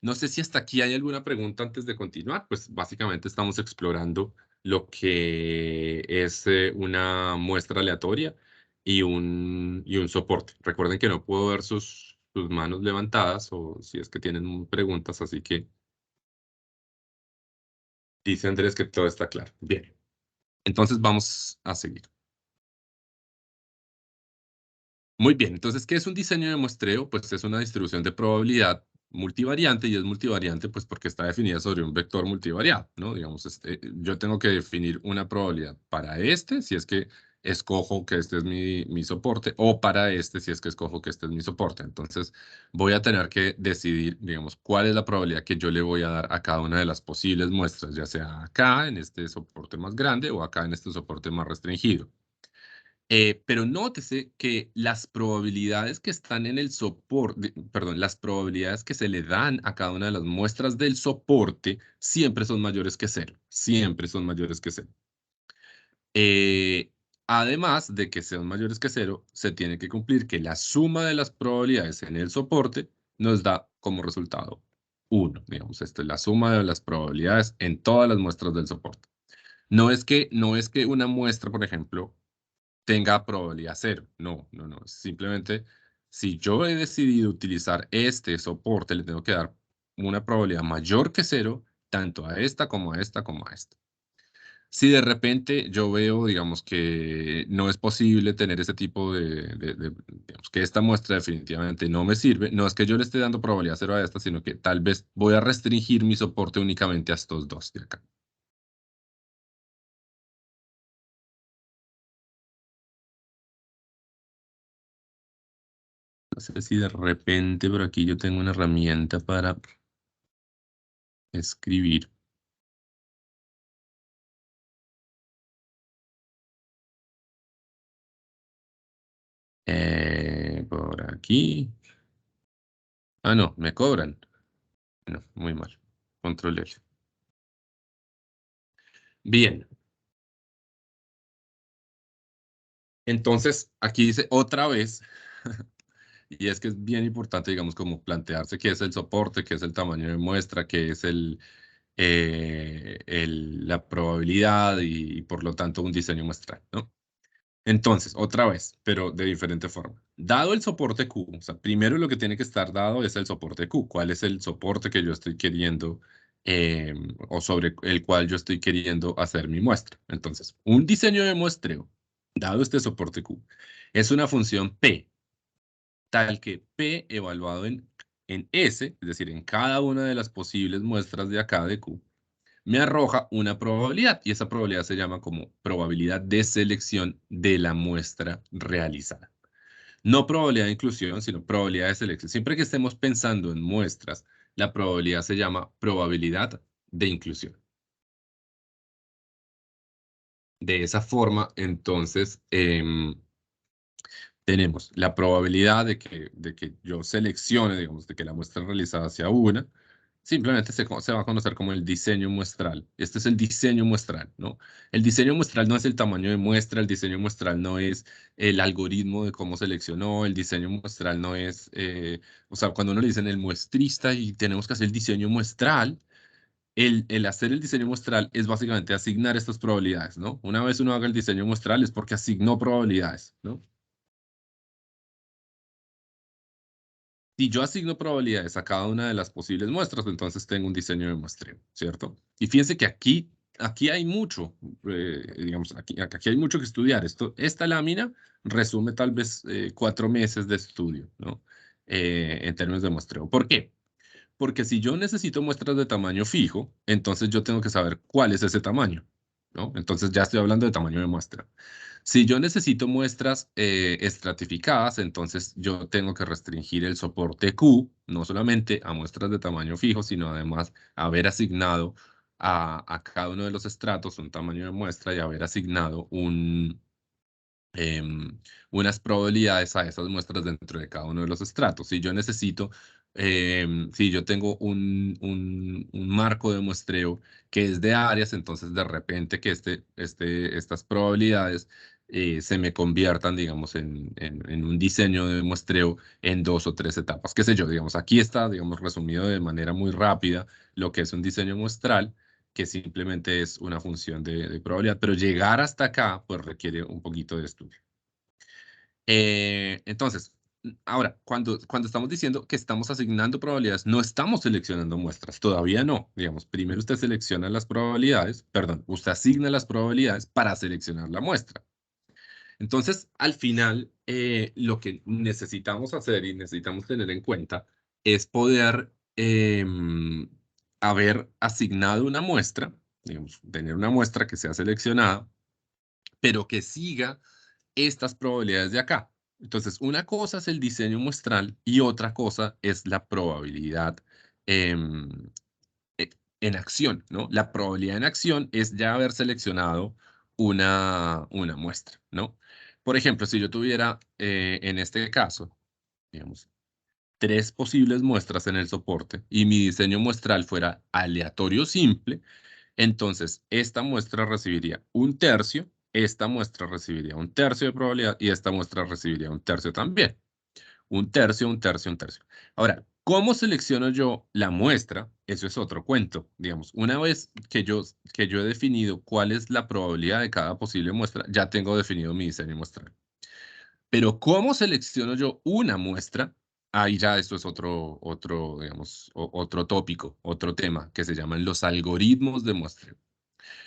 No sé si hasta aquí hay alguna pregunta antes de continuar. Pues básicamente estamos explorando lo que es una muestra aleatoria y un soporte. Recuerden que no puedo ver sus manos levantadas o si es que tienen preguntas, así que dice Andrés que todo está claro. Bien, entonces vamos a seguir. Muy bien, entonces, ¿qué es un diseño de muestreo? Pues es una distribución de probabilidad multivariante y es multivariante pues porque está definida sobre un vector multivariado, ¿no? Digamos, yo tengo que definir una probabilidad para este, si es que escojo que este es mi soporte, o para este, si es que escojo que este es mi soporte. Entonces, voy a tener que decidir, digamos, cuál es la probabilidad que yo le voy a dar a cada una de las posibles muestras, ya sea acá en este soporte más grande o acá en este soporte más restringido. Pero nótese que las probabilidades que están en el soporte, perdón, las probabilidades que se le dan a cada una de las muestras del soporte siempre son mayores que cero, siempre son mayores que cero. Eh, Además de que sean mayores que cero, se tiene que cumplir que la suma de las probabilidades en el soporte nos da como resultado 1. Digamos, esta es la suma de las probabilidades en todas las muestras del soporte. No es que una muestra, por ejemplo, tenga probabilidad cero. No, no, no. Simplemente, si yo he decidido utilizar este soporte, le tengo que dar una probabilidad mayor que cero, tanto a esta como a esta como a esta. Si de repente yo veo, digamos, que no es posible tener ese tipo digamos, que esta muestra definitivamente no me sirve, no es que yo le esté dando probabilidad cero a esta, sino que tal vez voy a restringir mi soporte únicamente a estos dos de acá. No sé si de repente por aquí yo tengo una herramienta para escribir. Por aquí. Ah, no, me cobran. No, muy mal. Control L. Bien. Entonces, aquí dice otra vez, y es que es bien importante, digamos, como plantearse qué es el soporte, qué es el tamaño de muestra, qué es la probabilidad y por lo tanto un diseño muestral, ¿no? Entonces, otra vez, pero de diferente forma. Dado el soporte Q, o sea, primero lo que tiene que estar dado es el soporte Q. ¿Cuál es el soporte que yo estoy queriendo o sobre el cual yo estoy queriendo hacer mi muestra? Entonces, un diseño de muestreo, dado este soporte Q, es una función P, tal que P evaluado en S, es decir, en cada una de las posibles muestras de acá de Q, me arroja una probabilidad y esa probabilidad se llama como probabilidad de selección de la muestra realizada. No probabilidad de inclusión, sino probabilidad de selección. Siempre que estemos pensando en muestras, la probabilidad se llama probabilidad de inclusión. De esa forma, entonces, tenemos la probabilidad de que yo seleccione, digamos, de que la muestra realizada sea una, simplemente se va a conocer como el diseño muestral. Este es el diseño muestral, ¿no? El diseño muestral no es el tamaño de muestra, el diseño muestral no es el algoritmo de cómo seleccionó, el diseño muestral no es, o sea, cuando uno le dicen el muestrista y tenemos que hacer el diseño muestral, el hacer el diseño muestral es básicamente asignar estas probabilidades, ¿no? Una vez uno haga el diseño muestral es porque asignó probabilidades, ¿no? Si yo asigno probabilidades a cada una de las posibles muestras, entonces tengo un diseño de muestreo, ¿cierto? Y fíjense que aquí hay mucho, digamos, aquí hay mucho que estudiar. Esta lámina resume tal vez 4 meses de estudio, ¿no? En términos de muestreo. ¿Por qué? Porque si yo necesito muestras de tamaño fijo, entonces yo tengo que saber cuál es ese tamaño, ¿no? Entonces ya estoy hablando de tamaño de muestra. Si yo necesito muestras estratificadas, entonces yo tengo que restringir el soporte Q, no solamente a muestras de tamaño fijo, sino además haber asignado a cada uno de los estratos un tamaño de muestra y haber asignado unas probabilidades a esas muestras dentro de cada uno de los estratos. Si yo necesito, si yo tengo un marco de muestreo que es de áreas, entonces de repente que estas probabilidades se me conviertan, digamos, en un diseño de muestreo en 2 o 3 etapas. Qué sé yo, digamos, aquí está, digamos, resumido de manera muy rápida lo que es un diseño muestral, que simplemente es una función de probabilidad, pero llegar hasta acá pues requiere un poquito de estudio. Entonces, ahora, cuando estamos diciendo que estamos asignando probabilidades, no estamos seleccionando muestras, todavía no. Digamos, primero usted selecciona las probabilidades, perdón, usted asigna las probabilidades para seleccionar la muestra. Entonces, al final, lo que necesitamos hacer y necesitamos tener en cuenta es poder haber asignado una muestra, digamos, tener una muestra que sea seleccionada, pero que siga estas probabilidades de acá. Entonces, una cosa es el diseño muestral y otra cosa es la probabilidad em, en acción, ¿no? La probabilidad en acción es ya haber seleccionado una muestra, ¿no? Por ejemplo, si yo tuviera en este caso, digamos, 3 posibles muestras en el soporte y mi diseño muestral fuera aleatorio simple, entonces esta muestra recibiría 1/3, esta muestra recibiría 1/3 de probabilidad y esta muestra recibiría 1/3 también. 1/3, 1/3, 1/3. Ahora, ¿cómo selecciono yo la muestra? Eso es otro cuento. Digamos, una vez que yo he definido cuál es la probabilidad de cada posible muestra, ya tengo definido mi diseño muestral. Pero ¿cómo selecciono yo una muestra? Ahí ya esto es digamos, otro tópico, otro tema que se llaman los algoritmos de muestreo.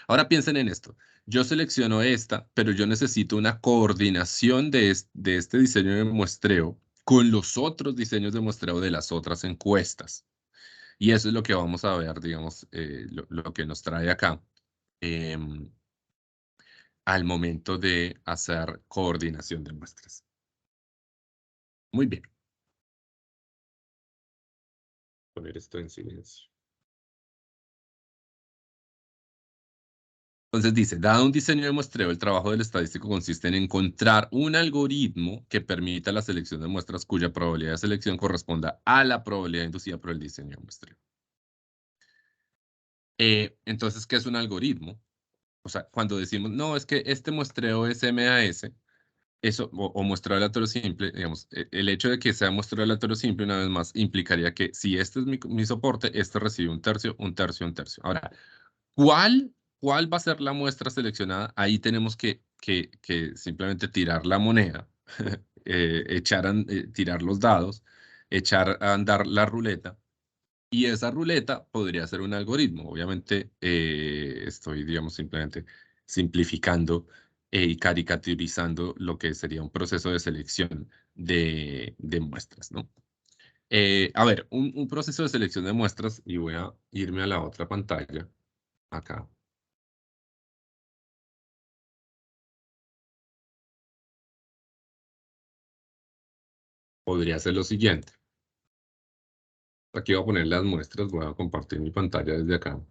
Ahora piensen en esto. Yo selecciono esta, pero yo necesito una coordinación de este diseño de muestreo con los otros diseños de muestreo de las otras encuestas. Y eso es lo que vamos a ver, digamos, lo que nos trae acá em, al momento de hacer coordinación de muestras. Muy bien. Poner esto en silencio. Entonces dice, dado un diseño de muestreo, el trabajo del estadístico consiste en encontrar un algoritmo que permita la selección de muestras cuya probabilidad de selección corresponda a la probabilidad inducida por el diseño de muestreo. Entonces, ¿qué es un algoritmo? O sea, cuando decimos, no, es que este muestreo es MAS, eso, o muestreo aleatorio simple, digamos, el hecho de que sea muestreo aleatorio simple, una vez más, implicaría que si este es mi soporte, este recibe 1/3, 1/3, 1/3. Ahora, ¿cuál va a ser la muestra seleccionada? Ahí tenemos que simplemente tirar la moneda, tirar los dados, echar a andar la ruleta, y esa ruleta podría ser un algoritmo. Obviamente, estoy, digamos, simplemente simplificando y caricaturizando lo que sería un proceso de selección de muestras, ¿no? A ver, un proceso de selección de muestras, y voy a irme a la otra pantalla, acá. Podría ser lo siguiente. Aquí voy a poner las muestras, voy a compartir mi pantalla desde acá.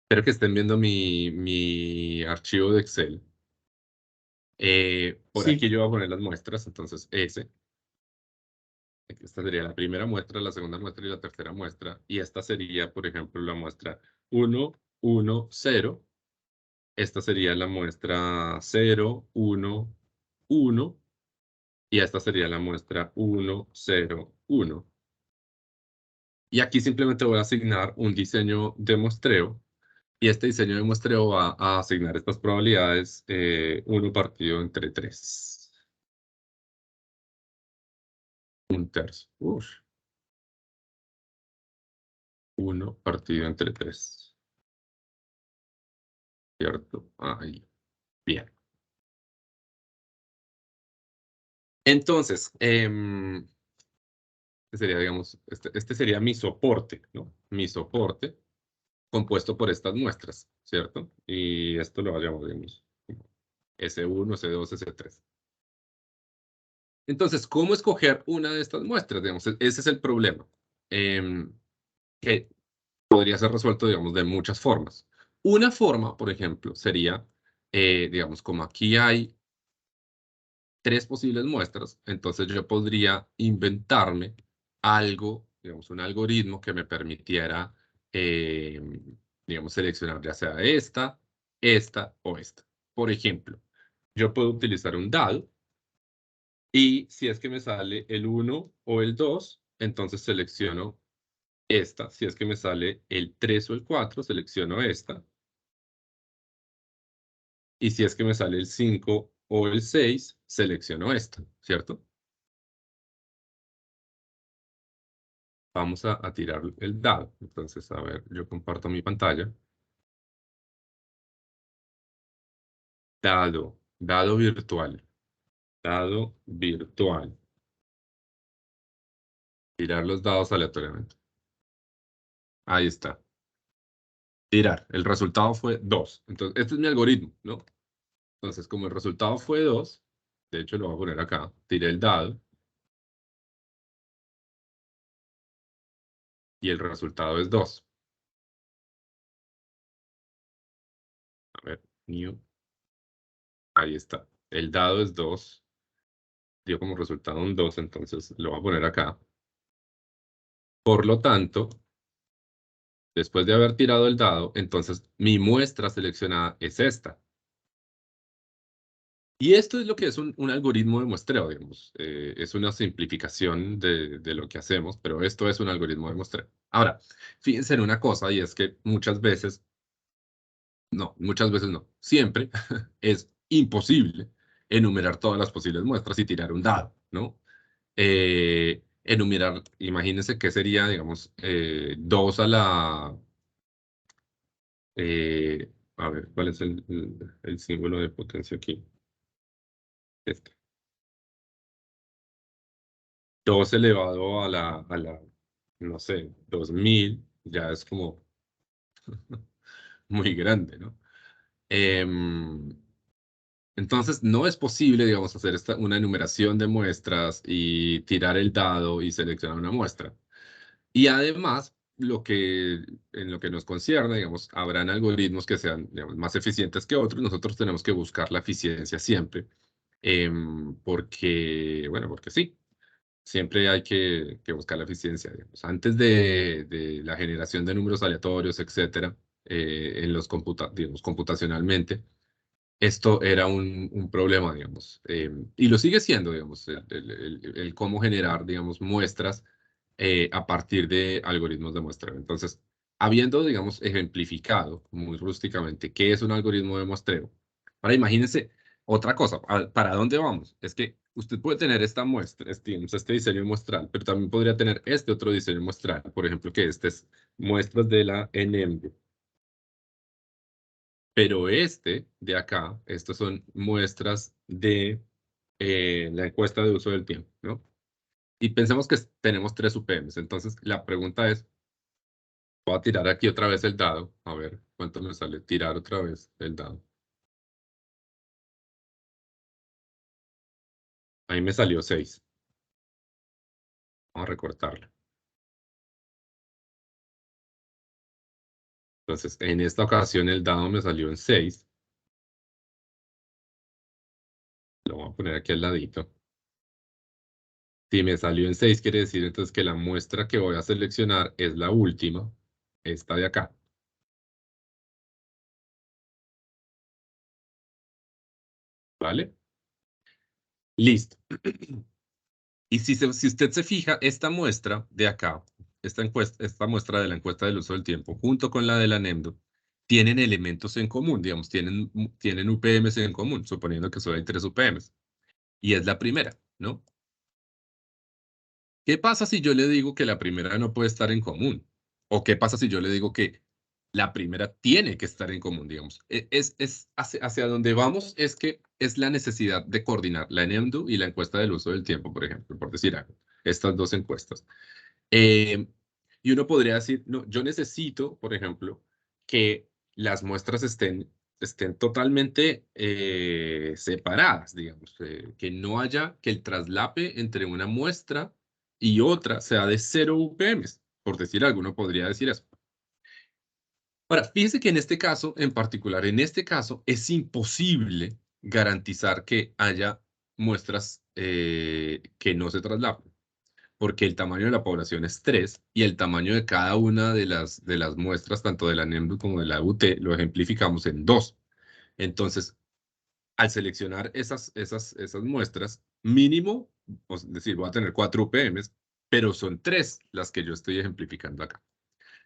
Espero que estén viendo mi archivo de Excel. Por aquí Sí, yo voy a poner las muestras, entonces esta sería la primera muestra, la segunda muestra y la tercera muestra. Y esta sería, por ejemplo, la muestra 1, 1, 0. Esta sería la muestra 0, 1, 1. Y esta sería la muestra 1, 0, 1. Y aquí simplemente voy a asignar un diseño de muestreo. Y este diseño de muestreo va a asignar estas probabilidades 1 partido entre 3. Un tercio. Uf. 1 partido entre 3. ¿Cierto? Ahí. Bien. Entonces, sería, digamos, este sería mi soporte, ¿no? Mi soporte compuesto por estas muestras, ¿cierto? Y esto lo llamamos, digamos, S1, S2, S3. Entonces, ¿cómo escoger una de estas muestras? Digamos, ese es el problema, que podría ser resuelto, digamos, de muchas formas. Una forma, por ejemplo, sería, digamos, como aquí hay 3 posibles muestras, entonces yo podría inventarme algo, digamos, un algoritmo que me permitiera, digamos, seleccionar ya sea esta o esta. Por ejemplo, yo puedo utilizar un dado y si es que me sale el 1 o el 2, entonces selecciono esta. Si es que me sale el 3 o el 4, selecciono esta. Y si es que me sale el 5 o el 6, selecciono esta, ¿cierto? Vamos a tirar el dado. Entonces, a ver, yo comparto mi pantalla. Dado virtual. Dado virtual. Tirar los dados aleatoriamente. Ahí está. Tirar. El resultado fue 2. Entonces, este es mi algoritmo, ¿no? Entonces, como el resultado fue 2, de hecho lo voy a poner acá, tiré el dado y el resultado es 2. A ver, new. Ahí está. El dado es 2. Dio como resultado un 2, entonces lo voy a poner acá. Por lo tanto, después de haber tirado el dado, entonces mi muestra seleccionada es esta. Y esto es lo que es un algoritmo de muestreo, digamos. Es una simplificación de lo que hacemos, pero esto es un algoritmo de muestreo. Ahora, fíjense en una cosa, y es que muchas veces no, siempre es imposible enumerar todas las posibles muestras y tirar un dado, ¿no? Enumerar, imagínense que sería, digamos, 2 a la... a ver, ¿cuál es el símbolo de potencia aquí? Este. 2 elevado a la, no sé, 2000, ya es como muy grande, ¿no? Em, entonces, no es posible, digamos, hacer una enumeración de muestras y tirar el dado y seleccionar una muestra. Y además, en lo que nos concierne, digamos, habrán algoritmos que sean, digamos, más eficientes que otros. Nosotros tenemos que buscar la eficiencia siempre, porque, bueno, porque sí. Siempre hay que buscar la eficiencia, digamos. Antes de la generación de números aleatorios, etcétera, en los digamos, computacionalmente, esto era un problema, digamos. Y lo sigue siendo, digamos, el cómo generar, digamos, muestras a partir de algoritmos de muestreo. Entonces, habiendo, digamos, ejemplificado muy rústicamente qué es un algoritmo de muestreo, ahora imagínense otra cosa, ¿para dónde vamos? Es que usted puede tener esta muestra, digamos, este diseño muestral, pero también podría tener este otro diseño muestral, por ejemplo, que este es muestras de la NM. Pero este de acá, estas son muestras de la encuesta de uso del tiempo, ¿no? Y pensemos que tenemos 3 UPMs. Entonces, la pregunta es, voy a tirar aquí otra vez el dado. A ver cuánto me sale tirar otra vez el dado. Ahí me salió 6. Vamos a recortarlo. Entonces, en esta ocasión el dado me salió en 6. Lo voy a poner aquí al ladito. Si me salió en 6, quiere decir entonces que la muestra que voy a seleccionar es la última, esta de acá. ¿Vale? Listo. Y si usted se fija, esta muestra de acá, esta muestra de la encuesta del uso del tiempo, junto con la de la NEMDO, tienen elementos en común, digamos, tienen UPMs en común, suponiendo que solo hay 3 UPMs. Y es la primera, ¿no? ¿Qué pasa si yo le digo que la primera no puede estar en común? ¿O qué pasa si yo le digo que la primera tiene que estar en común, digamos? Es hacia donde vamos es que es la necesidad de coordinar la NEMDU y la encuesta del uso del tiempo, por ejemplo, por decir algo, estas dos encuestas. Eh, y uno podría decir, no, yo necesito, por ejemplo, que las muestras estén totalmente separadas, digamos, que no haya, que el traslape entre una muestra y otra sea de 0 UPMs, por decir algo, uno podría decir eso. Ahora, fíjese que en este caso, en particular, en este caso, es imposible garantizar que haya muestras que no se traslapen porque el tamaño de la población es 3 y el tamaño de cada una de las muestras, tanto de la NEMDU como de la UT, lo ejemplificamos en 2. Entonces, al seleccionar esas muestras, mínimo, es decir, voy a tener 4 UPMs, pero son 3 las que yo estoy ejemplificando acá.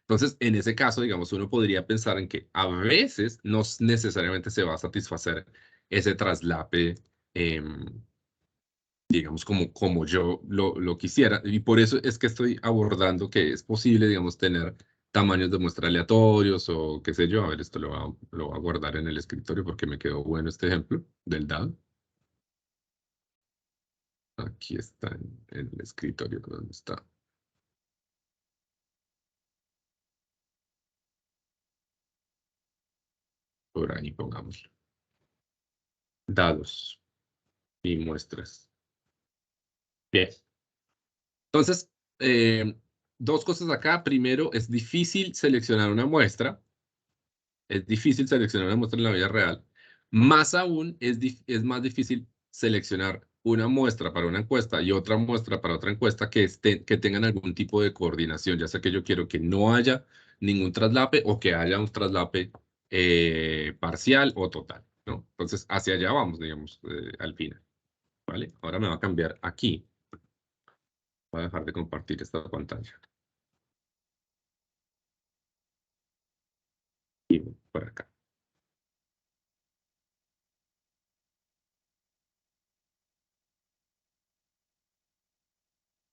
Entonces, en ese caso, digamos, uno podría pensar en que a veces no necesariamente se va a satisfacer ese traslape digamos, como yo lo quisiera. Y por eso es que estoy abordando que es posible, digamos, tener tamaños de muestra aleatorios o qué sé yo. A ver, esto lo voy a guardar en el escritorio porque me quedó bueno este ejemplo del dado. Aquí está en el escritorio. ¿Dónde está? Por ahí pongámoslo. Dados y muestras. Bien. Entonces, dos cosas acá. Primero, es difícil seleccionar una muestra. Es difícil seleccionar una muestra en la vida real. Más aún, es más difícil seleccionar una muestra para una encuesta y otra muestra para otra encuesta que tengan algún tipo de coordinación, ya sea que yo quiero que no haya ningún traslape o que haya un traslape parcial o total, ¿no? Entonces, hacia allá vamos, digamos, al final, ¿vale? Ahora me va a cambiar aquí. Voy a dejar de compartir esta pantalla. Y por acá.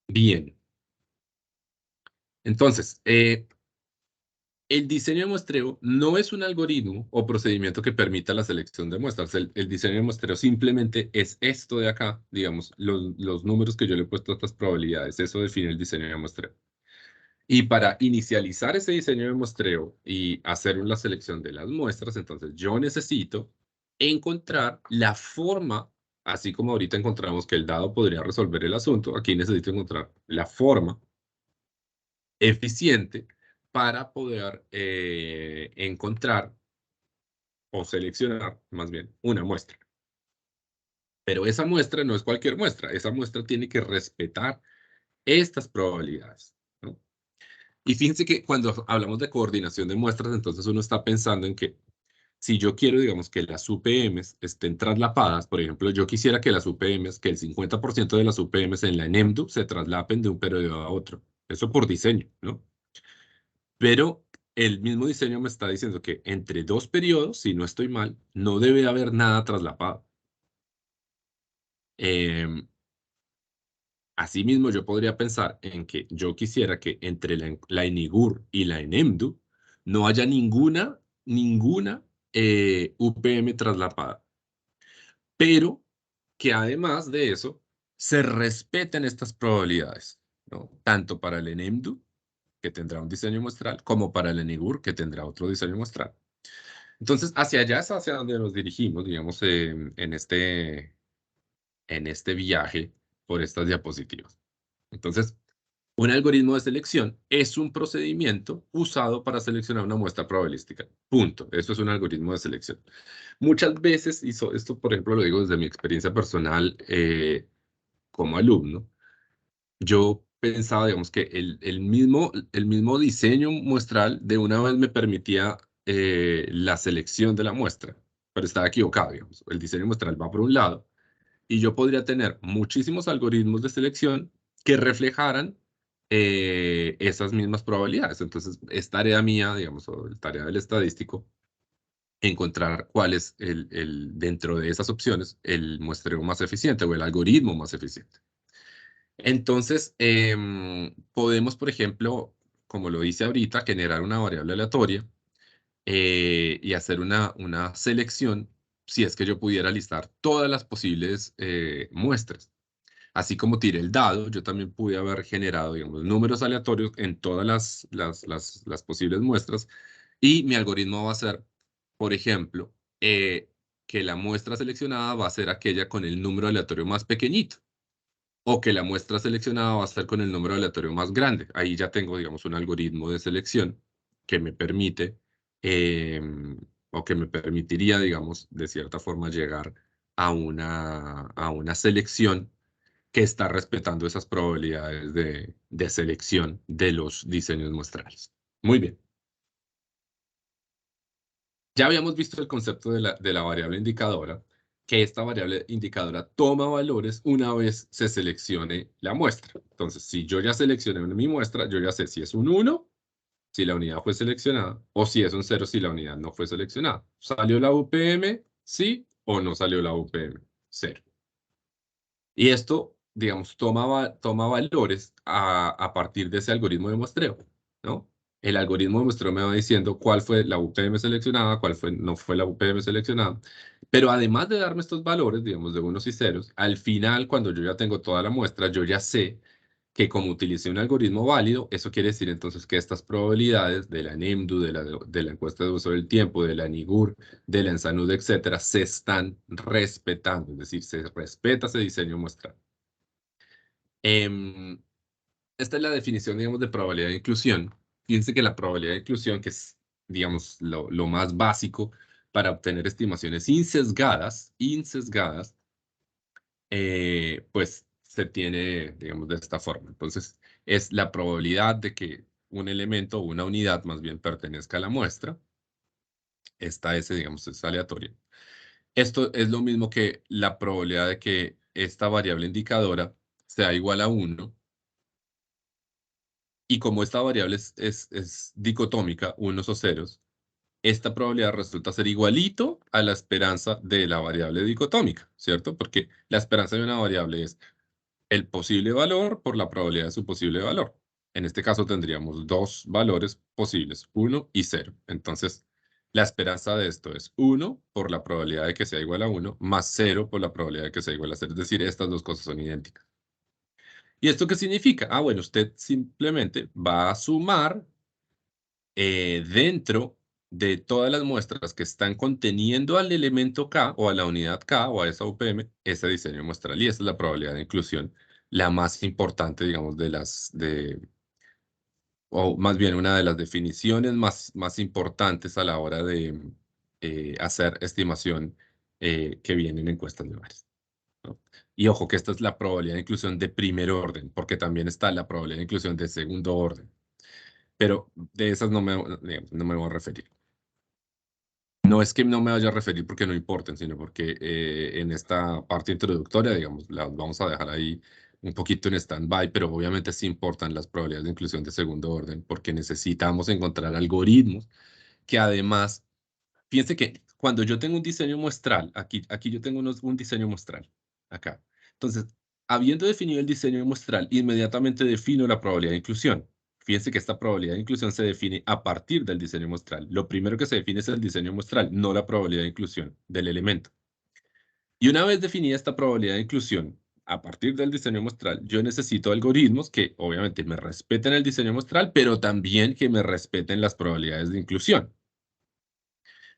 Bien. Entonces, el diseño de muestreo no es un algoritmo o procedimiento que permita la selección de muestras. El diseño de muestreo simplemente es esto de acá, digamos, los números que yo le he puesto a estas probabilidades. Eso define el diseño de muestreo. Y para inicializar ese diseño de muestreo y hacer la selección de las muestras, entonces yo necesito encontrar la forma, así como ahorita encontramos que el dado podría resolver el asunto, aquí necesito encontrar la forma eficiente para poder encontrar o seleccionar, más bien, una muestra. Pero esa muestra no es cualquier muestra, esa muestra tiene que respetar estas probabilidades, ¿no? Y fíjense que cuando hablamos de coordinación de muestras, entonces uno está pensando en que si yo quiero, digamos, que las UPMs estén traslapadas, por ejemplo, yo quisiera que las UPMs, que el 50% de las UPMs en la NEMDU se traslapen de un periodo a otro. Eso por diseño, ¿no? Pero el mismo diseño me está diciendo que entre dos periodos, si no estoy mal, no debe haber nada traslapado. Asimismo, yo podría pensar en que yo quisiera que entre la ENIGUR y la ENEMDU no haya ninguna UPM traslapada, pero que además de eso se respeten estas probabilidades, ¿no? Tanto para el ENEMDU, que tendrá un diseño muestral, como para el ENIGUR, que tendrá otro diseño muestral. Entonces, hacia allá es hacia donde nos dirigimos, digamos, en este viaje por estas diapositivas. Entonces, un algoritmo de selección es un procedimiento usado para seleccionar una muestra probabilística. Punto. Eso es un algoritmo de selección. Muchas veces, y esto por ejemplo lo digo desde mi experiencia personal como alumno, yo pensaba, digamos, que el mismo diseño muestral de una vez me permitía la selección de la muestra, pero estaba equivocado, digamos. El diseño muestral va por un lado y yo podría tener muchísimos algoritmos de selección que reflejaran esas mismas probabilidades. Entonces, es tarea mía, digamos, o tarea del estadístico, encontrar cuál es dentro de esas opciones el muestreo más eficiente o el algoritmo más eficiente. Entonces, podemos, por ejemplo, como lo hice ahorita, generar una variable aleatoria y hacer una selección si es que yo pudiera listar todas las posibles muestras. Así como tiré el dado, yo también pude haber generado, digamos, números aleatorios en todas las posibles muestras y mi algoritmo va a ser, por ejemplo, que la muestra seleccionada va a ser aquella con el número aleatorio más pequeñito o que la muestra seleccionada va a ser con el número aleatorio más grande. Ahí ya tengo, digamos, un algoritmo de selección que me permite o que me permitiría, digamos, de cierta forma llegar a una selección que está respetando esas probabilidades de selección de los diseños muestrales. Muy bien. Ya habíamos visto el concepto de la variable indicadora, que esta variable indicadora toma valores una vez se seleccione la muestra. Entonces, si yo ya seleccioné mi muestra, yo ya sé si es un 1, si la unidad fue seleccionada, o si es un 0, si la unidad no fue seleccionada. ¿Salió la UPM? Sí, o no salió la UPM. 0. Y esto, digamos, toma valores a partir de ese algoritmo de muestreo, ¿no? El algoritmo de muestreo me va diciendo cuál fue la UPM seleccionada, no fue la UPM seleccionada. Pero además de darme estos valores, digamos, de unos y ceros, al final, cuando yo ya tengo toda la muestra, yo ya sé que como utilicé un algoritmo válido, eso quiere decir entonces que estas probabilidades de la NIMDU, de la encuesta de uso del tiempo, de la NIGUR, de la ENSANUD, etcétera, se están respetando, es decir, se respeta ese diseño muestral. Esta es la definición, digamos, de probabilidad de inclusión. Fíjense que la probabilidad de inclusión, que es, digamos, lo más básico para obtener estimaciones insesgadas, pues se tiene, digamos, de esta forma. Entonces, es la probabilidad de que un elemento o una unidad más bien pertenezca a la muestra. Esta S, digamos, es aleatoria. Esto es lo mismo que la probabilidad de que esta variable indicadora sea igual a 1. Y como esta variable es dicotómica, unos o ceros, esta probabilidad resulta ser igualito a la esperanza de la variable dicotómica, ¿cierto? Porque la esperanza de una variable es el posible valor por la probabilidad de su posible valor. En este caso tendríamos dos valores posibles, 1 y 0. Entonces, la esperanza de esto es 1 por la probabilidad de que sea igual a 1, más 0 por la probabilidad de que sea igual a 0. Es decir, estas dos cosas son idénticas. ¿Y esto qué significa? Ah, bueno, usted simplemente va a sumar dentro de todas las muestras que están conteniendo al elemento K o a la unidad K o a esa UPM, ese diseño muestral. Y esa es la probabilidad de inclusión, la más importante, digamos, o más bien una de las definiciones más importantes a la hora de hacer estimación que viene en encuestas de bares, ¿no? Y ojo que esta es la probabilidad de inclusión de primer orden, porque también está la probabilidad de inclusión de segundo orden. Pero de esas digamos, no me voy a referir. No es que no me vaya a referir porque no importen, sino porque en esta parte introductoria, digamos, las vamos a dejar ahí un poquito en stand-by, pero obviamente sí importan las probabilidades de inclusión de segundo orden, porque necesitamos encontrar algoritmos que además, fíjense que cuando yo tengo un diseño muestral, aquí yo tengo un diseño muestral, acá. Entonces, habiendo definido el diseño muestral, inmediatamente defino la probabilidad de inclusión. Fíjense que esta probabilidad de inclusión se define a partir del diseño muestral. Lo primero que se define es el diseño muestral, no la probabilidad de inclusión del elemento. Y una vez definida esta probabilidad de inclusión a partir del diseño muestral, yo necesito algoritmos que obviamente me respeten el diseño muestral, pero también que me respeten las probabilidades de inclusión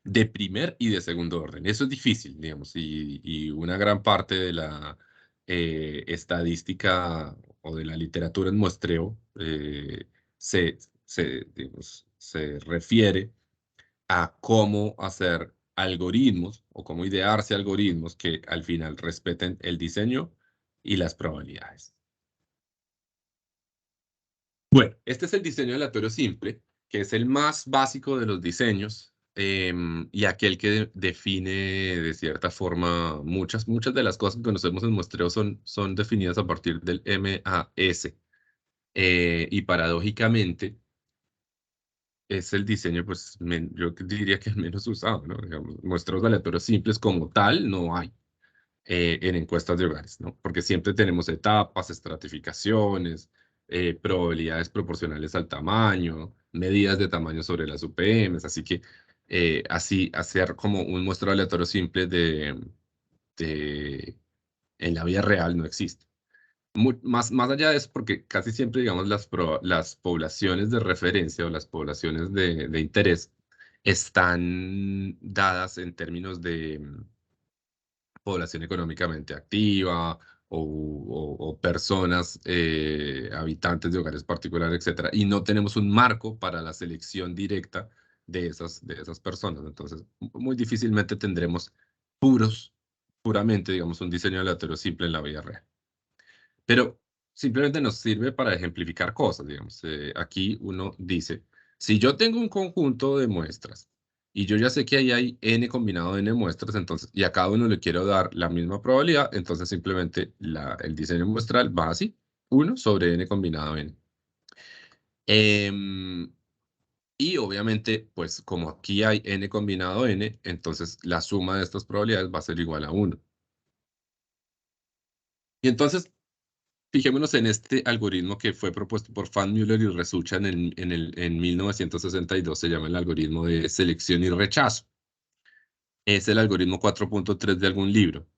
de primer y de segundo orden. Eso es difícil, digamos, y una gran parte de la estadística o de la literatura en muestreo digamos, se refiere a cómo hacer algoritmos o cómo idearse algoritmos que al final respeten el diseño y las probabilidades. Bueno, este es el diseño aleatorio simple, que es el más básico de los diseños y aquel que define de cierta forma muchas de las cosas que conocemos en muestreo son definidas a partir del MAS. Y paradójicamente es el diseño, pues yo diría que el menos usado, ¿no? Digamos, muestreos aleatorios simples como tal no hay en encuestas de hogares, ¿no? Porque siempre tenemos etapas, estratificaciones, probabilidades proporcionales al tamaño, medidas de tamaño sobre las UPMs, así que así hacer como un muestreo aleatorio simple de, en la vida real no existe. Más allá de eso, porque casi siempre, digamos, las poblaciones de referencia o las poblaciones de interés están dadas en términos de población económicamente activa o personas, habitantes de hogares particulares, etcétera, y no tenemos un marco para la selección directa de esas personas. Entonces, muy difícilmente tendremos puramente, digamos, un diseño aleatorio simple en la vida real. Pero simplemente nos sirve para ejemplificar cosas, digamos. Aquí uno dice, si yo tengo un conjunto de muestras y yo ya sé que ahí hay n combinado de n muestras, entonces, y a cada uno le quiero dar la misma probabilidad, entonces simplemente el diseño muestral va así, 1 sobre n combinado n. Y obviamente, pues como aquí hay n combinado n, entonces la suma de estas probabilidades va a ser igual a 1. Y entonces, fijémonos en este algoritmo que fue propuesto por Pfannmüller y Resucha en 1962, se llama el algoritmo de selección y rechazo. Es el algoritmo 4.3 de algún libro,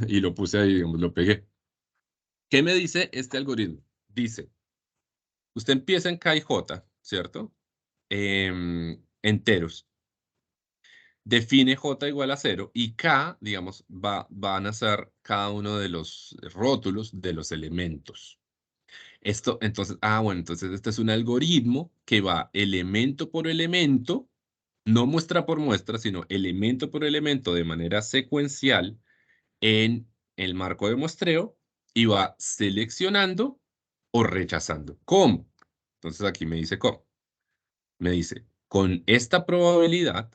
y lo puse ahí, digamos, lo pegué. ¿Qué me dice este algoritmo? Dice, usted empieza en K y J, ¿cierto? Enteros. Define J igual a 0 y K, digamos, van a ser cada uno de los rótulos de los elementos. Esto, entonces, bueno, entonces este es un algoritmo que va elemento por elemento, no muestra por muestra, sino elemento por elemento de manera secuencial en el marco de muestreo y va seleccionando o rechazando. ¿Cómo? Entonces aquí me dice cómo. Me dice, con esta probabilidad,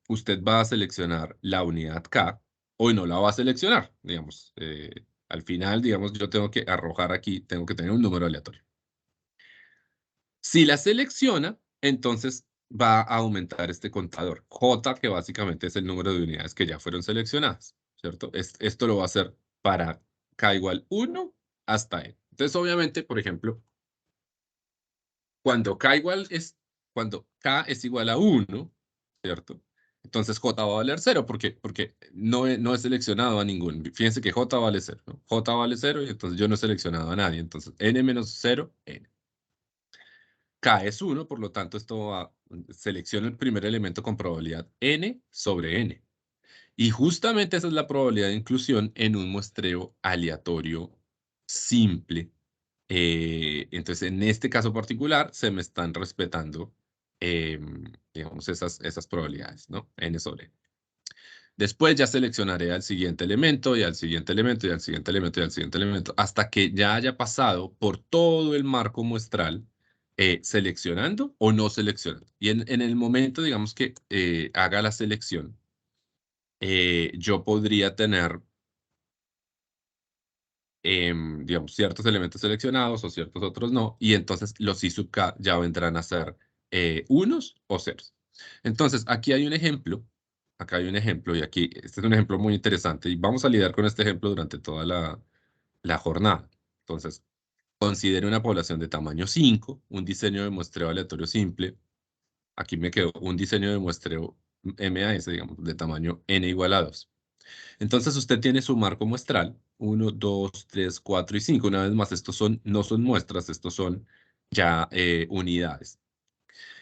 usted va a seleccionar la unidad K o no la va a seleccionar, digamos. Al final, digamos, yo tengo que arrojar aquí, tengo que tener un número aleatorio. Si la selecciona, entonces va a aumentar este contador, J, que básicamente es el número de unidades que ya fueron seleccionadas, ¿cierto? Esto lo va a hacer para K igual 1 hasta N. Entonces, obviamente, por ejemplo, cuando cuando K es igual a 1, ¿cierto? Entonces J va a valer 0, porque no he seleccionado a ningún. Fíjense que J vale 0, ¿no? J vale 0 y entonces yo no he seleccionado a nadie. Entonces, N menos 0, N. K es 1, por lo tanto, selecciona el primer elemento con probabilidad n sobre n. Y justamente esa es la probabilidad de inclusión en un muestreo aleatorio simple. Entonces, en este caso particular, se me están respetando, digamos, esas probabilidades, ¿no? N sobre n. Después ya seleccionaré al siguiente elemento y al siguiente elemento y al siguiente elemento y al siguiente elemento hasta que ya haya pasado por todo el marco muestral seleccionando o no seleccionando. Y en el momento, digamos que haga la selección, yo podría tener, digamos, ciertos elementos seleccionados o ciertos otros no, y entonces los I sub K ya vendrán a ser unos o ceros. Entonces, aquí hay un ejemplo. Acá hay un ejemplo y aquí, este es un ejemplo muy interesante y vamos a lidiar con este ejemplo durante toda la jornada. Entonces, considere una población de tamaño 5, un diseño de muestreo aleatorio simple. Aquí me quedó un diseño de muestreo MAS, digamos, de tamaño n igual a 2. Entonces usted tiene su marco muestral, 1, 2, 3, 4 y 5. Una vez más, estos no son muestras, estos son ya unidades.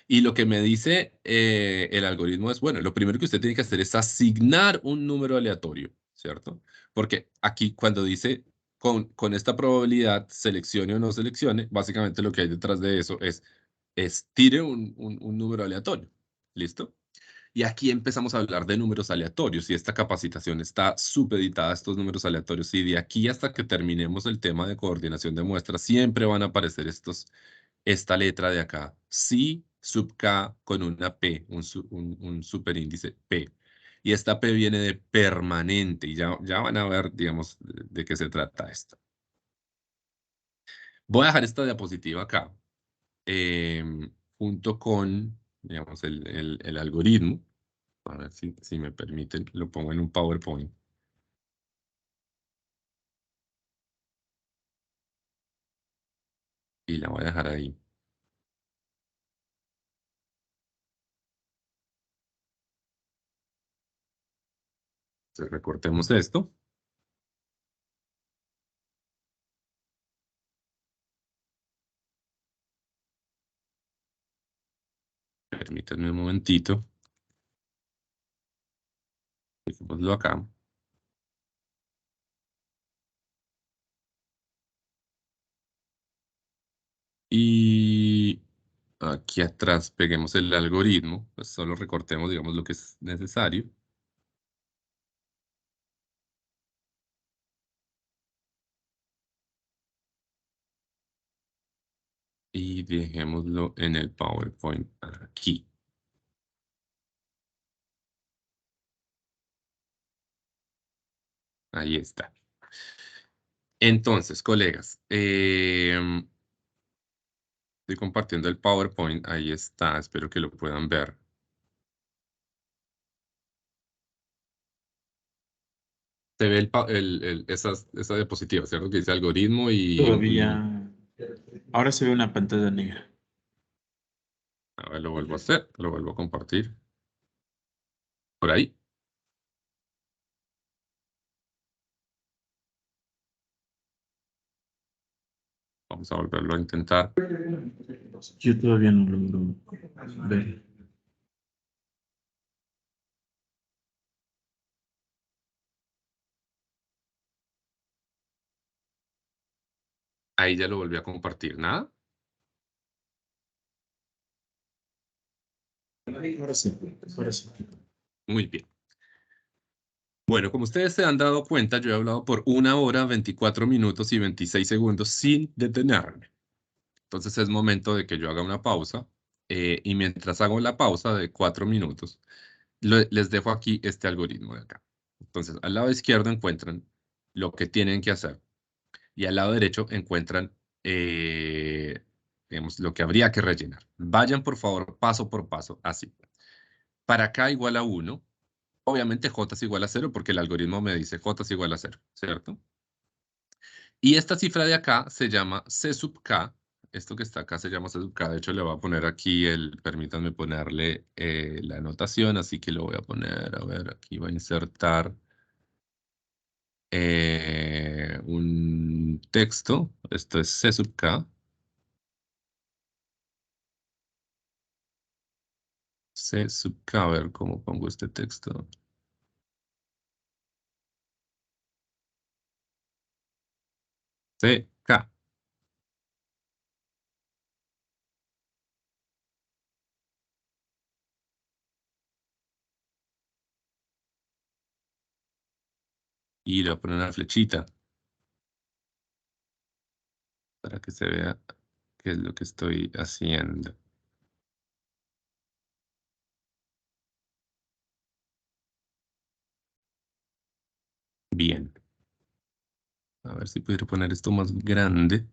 Y lo que me dice el algoritmo es, bueno, lo primero que usted tiene que hacer es asignar un número aleatorio, ¿cierto? Porque aquí cuando dice con esta probabilidad seleccione o no seleccione, básicamente lo que hay detrás de eso es tire un número aleatorio, ¿listo? Y aquí empezamos a hablar de números aleatorios y esta capacitación está supeditada a estos números aleatorios y de aquí hasta que terminemos el tema de coordinación de muestras siempre van a aparecer esta letra de acá, sí sub K con una P, un superíndice P. Y esta P viene de permanente, y ya van a ver, digamos, de qué se trata esto. Voy a dejar esta diapositiva acá, junto con, digamos, el algoritmo. A ver si me permiten, lo pongo en un PowerPoint. Y la voy a dejar ahí. Entonces recortemos esto. Permítanme un momentito. Dejémoslo acá. Y aquí atrás peguemos el algoritmo. Pues solo recortemos, digamos, lo que es necesario. Y dejémoslo en el PowerPoint aquí. Ahí está. Entonces, colegas, estoy compartiendo el PowerPoint. Ahí está. Espero que lo puedan ver. Se ve esa diapositiva, ¿cierto? Que dice algoritmo Todavía. Ahora se ve una pantalla negra. A ver, lo vuelvo a hacer. Lo vuelvo a compartir. Por ahí. Vamos a volverlo a intentar. Yo todavía no logro ver. Ahí ya lo volví a compartir. ¿Nada? Ahora sí, ahora sí. Muy bien. Bueno, como ustedes se han dado cuenta, yo he hablado por 1 hora, 24 minutos y 26 segundos sin detenerme. Entonces es momento de que yo haga una pausa. Y mientras hago la pausa de 4 minutos, les dejo aquí este algoritmo de acá. Entonces, al lado izquierdo encuentran lo que tienen que hacer. Y al lado derecho encuentran, digamos, lo que habría que rellenar. Vayan, por favor, paso por paso, así. Para K igual a 1. Obviamente J es igual a 0 porque el algoritmo me dice J es igual a 0, ¿cierto? Y esta cifra de acá se llama C sub K. Esto que está acá se llama C sub K. De hecho, le voy a poner aquí permítanme ponerle la anotación, así que lo voy a poner, a ver, aquí voy a insertar un texto. Esto es C sub K. C sub K, a ver cómo pongo este texto. C, K. Y le voy a poner una flechita para que se vea qué es lo que estoy haciendo. Bien. A ver si pudiera poner esto más grande.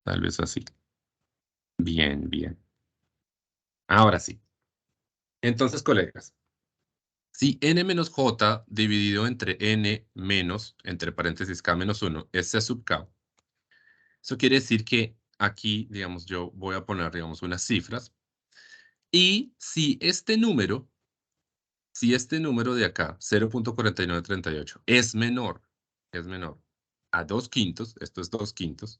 Tal vez así. Bien, bien. Ahora sí. Entonces, colegas, si n menos j dividido entre n menos, entre paréntesis k menos 1, es c sub k, eso quiere decir que aquí, digamos, yo voy a poner, digamos, unas cifras. Y si este número de acá, 0.4938, es menor a 2/5, esto es 2/5,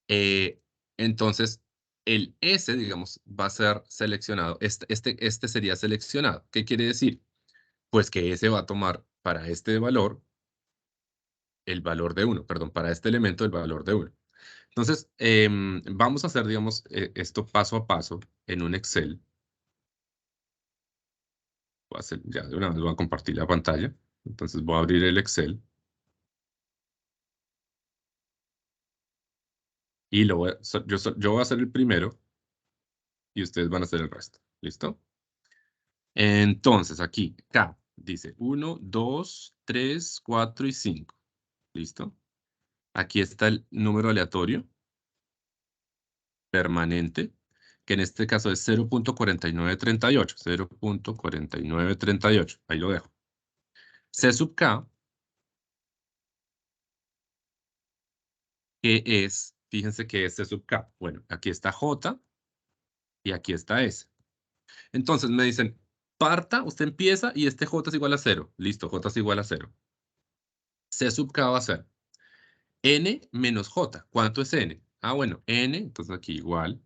eh, entonces el S, digamos, va a ser seleccionado. Este sería seleccionado. ¿Qué quiere decir? Pues que S va a tomar para este valor el valor de 1, perdón, para este elemento el valor de 1. Entonces, vamos a hacer, digamos, esto paso a paso en un Excel. Ya de una vez voy a compartir la pantalla. Entonces voy a abrir el Excel. Y yo voy a hacer el primero y ustedes van a hacer el resto. ¿Listo? Entonces, aquí, K dice 1, 2, 3, 4 y 5. ¿Listo? Aquí está el número aleatorio permanente, que en este caso es 0.4938. 0.4938. Ahí lo dejo. C sub K, que es, fíjense que es C sub K. Bueno, aquí está J y aquí está S. Entonces me dicen, parta, usted empieza y este J es igual a 0. Listo, J es igual a 0. C sub K va a ser N menos J. ¿Cuánto es N? Ah, bueno, N, entonces aquí igual.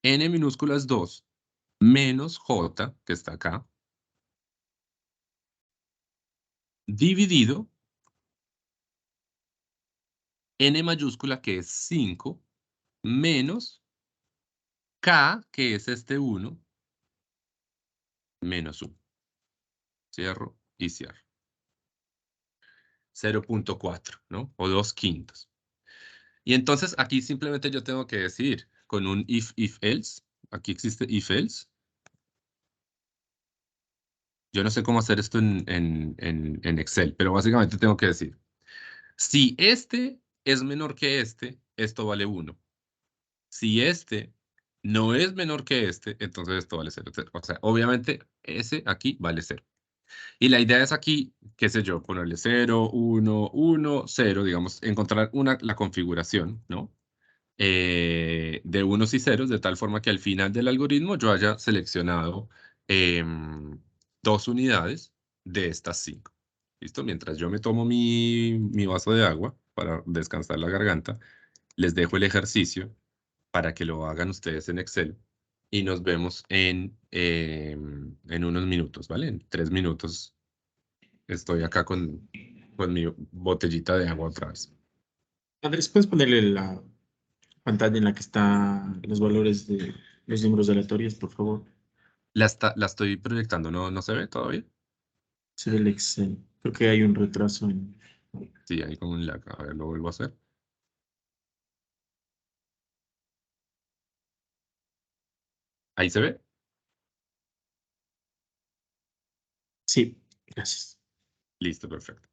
N minúscula es 2 menos J, que está acá, dividido N mayúscula, que es 5, menos K, que es este 1, menos 1. Cierro y cierro. 0.4, ¿no? O 2/5. Y entonces aquí simplemente yo tengo que decir con un if else. Aquí existe if else. Yo no sé cómo hacer esto en Excel, pero básicamente tengo que decir, si este es menor que este, esto vale 1. Si este no es menor que este, entonces esto vale 0. O sea, obviamente ese aquí vale 0. Y la idea es aquí, qué sé yo, ponerle 0, 1, 1, 0, digamos, encontrar la configuración, ¿no? De unos y ceros, de tal forma que al final del algoritmo yo haya seleccionado em, 2 unidades de estas 5. ¿Listo? Mientras yo me tomo mi vaso de agua para descansar la garganta, les dejo el ejercicio para que lo hagan ustedes en Excel y nos vemos en unos minutos, ¿vale? En 3 minutos estoy acá con mi botellita de agua otra vez. Andrés, ¿puedes ponerle la pantalla en la que están los valores de los números aleatorios, por favor? La estoy proyectando, ¿no se ve todavía? Se ve el Excel. Creo que hay un retraso en... Sí, ahí como un lag. A ver, lo vuelvo a hacer. Ahí se ve. Sí, gracias. Listo, perfecto.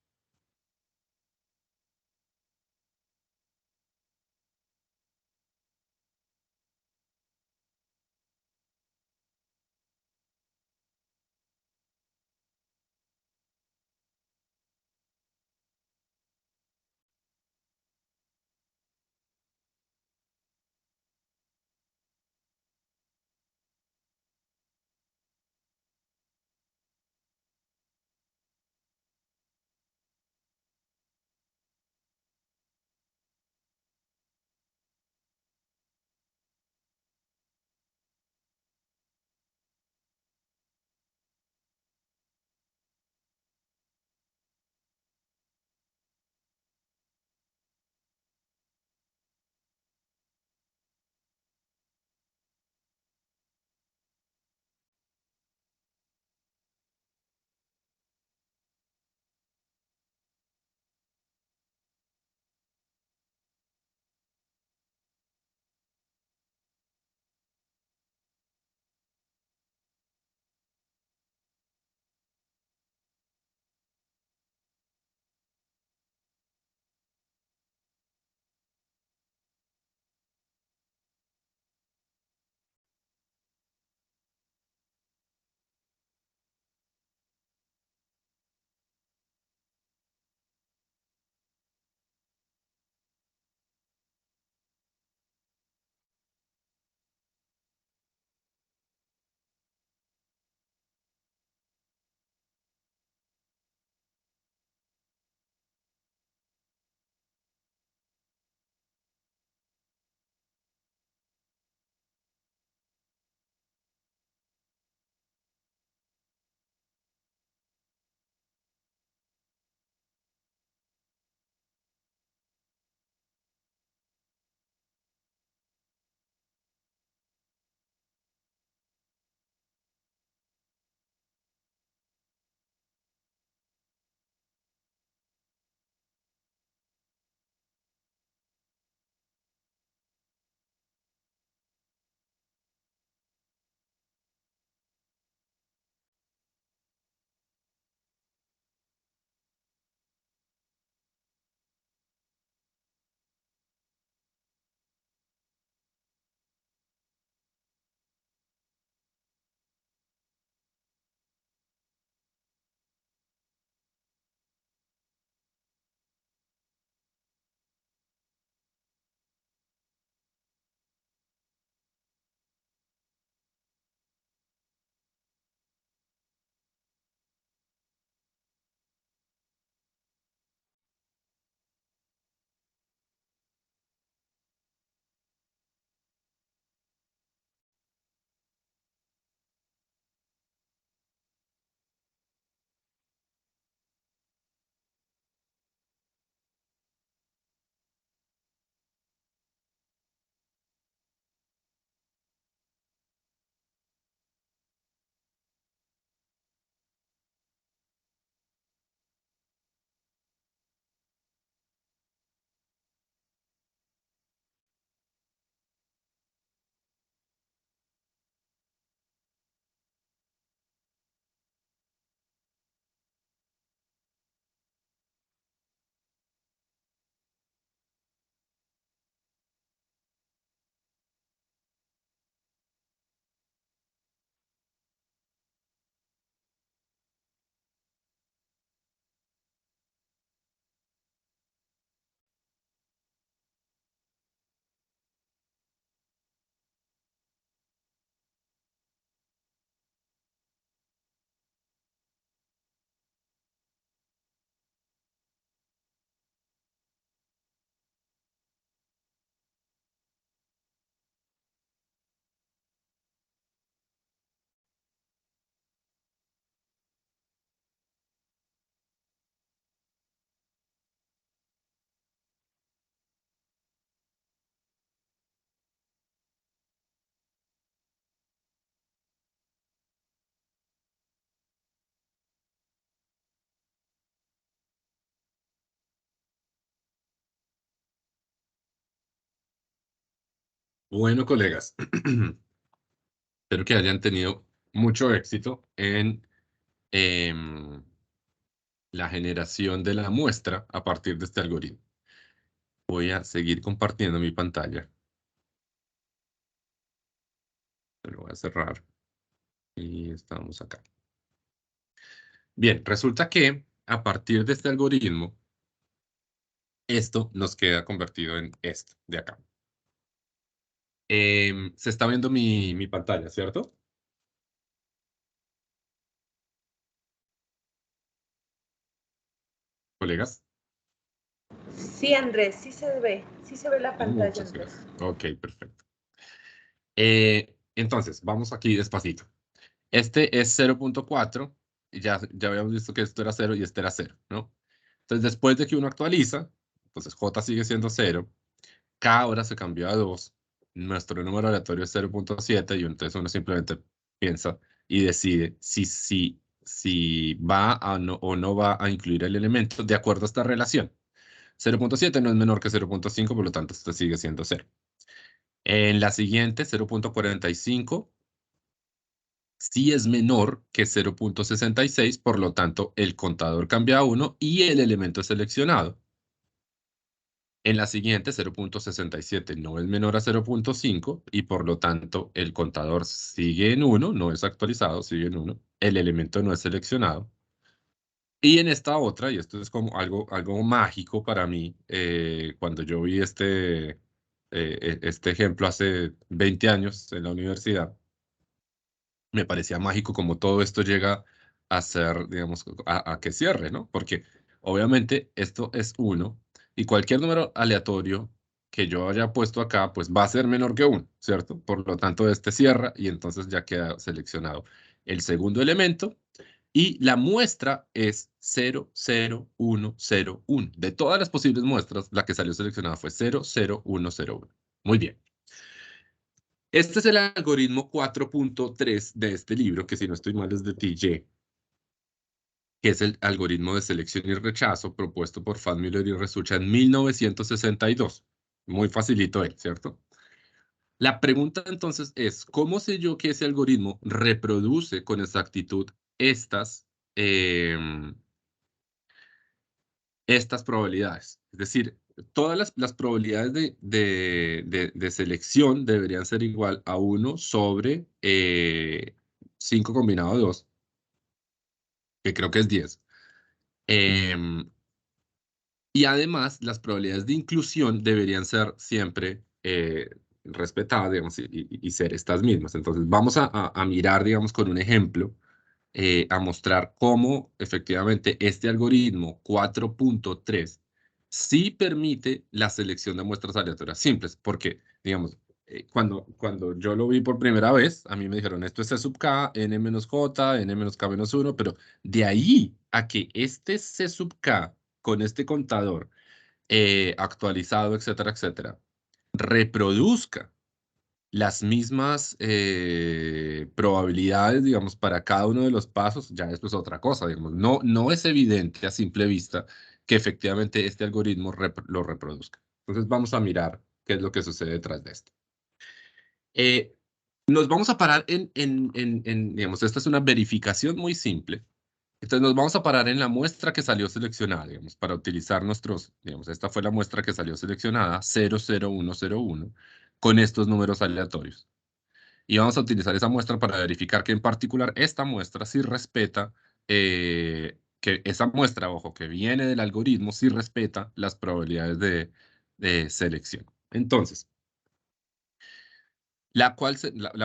Bueno, colegas, espero que hayan tenido mucho éxito en la generación de la muestra a partir de este algoritmo. Voy a seguir compartiendo mi pantalla. Lo voy a cerrar y estamos acá. Bien, resulta que a partir de este algoritmo, esto nos queda convertido en esto de acá. Se está viendo mi pantalla, ¿cierto? Colegas. Sí, Andrés, sí se ve la pantalla, Muchas Andrés. gracias. Ok, perfecto. Entonces, vamos aquí despacito. Este es 0.4, y ya habíamos visto que esto era 0 y este era 0, ¿no? Entonces, después de que uno actualiza, entonces J sigue siendo 0, K ahora se cambió a 2, nuestro número aleatorio es 0.7 y entonces uno simplemente piensa y decide si va o no va a incluir el elemento de acuerdo a esta relación. 0.7 no es menor que 0.5, por lo tanto, esto sigue siendo 0. En la siguiente, 0.45, sí es menor que 0.66, por lo tanto, el contador cambia a 1 y el elemento es seleccionado. En la siguiente, 0.67 no es menor a 0.5 y por lo tanto el contador sigue en 1, no es actualizado, sigue en 1. El elemento no es seleccionado. Y en esta otra, y esto es como algo mágico para mí, cuando yo vi este ejemplo hace 20 años en la universidad, me parecía mágico como todo esto llega a ser, digamos, a que cierre, ¿no? Porque obviamente esto es 1 y cualquier número aleatorio que yo haya puesto acá, pues va a ser menor que 1, ¿cierto? Por lo tanto, este cierra y entonces ya queda seleccionado el segundo elemento y la muestra es 0, 0, 1, 0, 1. De todas las posibles muestras, la que salió seleccionada fue 0, 0, 1, 0, 1. Muy bien. Este es el algoritmo 4.3 de este libro, que si no estoy mal es de TJ, que es el algoritmo de selección y rechazo propuesto por Fadmiller y Resucha en 1962. Muy facilito él, ¿cierto? La pregunta entonces es, ¿cómo sé yo que ese algoritmo reproduce con exactitud estas probabilidades? Es decir, todas las probabilidades de selección deberían ser igual a 1 sobre 5 combinado de 2, que creo que es 10. Y además, las probabilidades de inclusión deberían ser siempre respetadas, digamos, y ser estas mismas. Entonces, vamos a mirar, digamos, con un ejemplo, a mostrar cómo efectivamente este algoritmo 4.3 sí permite la selección de muestras aleatorias simples, porque, digamos, cuando yo lo vi por primera vez, a mí me dijeron, esto es C sub K, N menos J, N menos K menos 1, pero de ahí a que este C sub K con este contador actualizado, etcétera, etcétera, reproduzca las mismas probabilidades, digamos, para cada uno de los pasos, ya esto es otra cosa, digamos, no es evidente a simple vista que efectivamente este algoritmo lo reproduzca. Entonces vamos a mirar qué es lo que sucede detrás de esto. Nos vamos a parar digamos, esta es una verificación muy simple. Entonces nos vamos a parar en la muestra que salió seleccionada, digamos, para utilizar digamos, esta fue la muestra que salió seleccionada, 00101, con estos números aleatorios. Y vamos a utilizar esa muestra para verificar que en particular esta muestra sí respeta, que esa muestra, ojo, que viene del algoritmo, sí respeta las probabilidades de selección. Entonces, la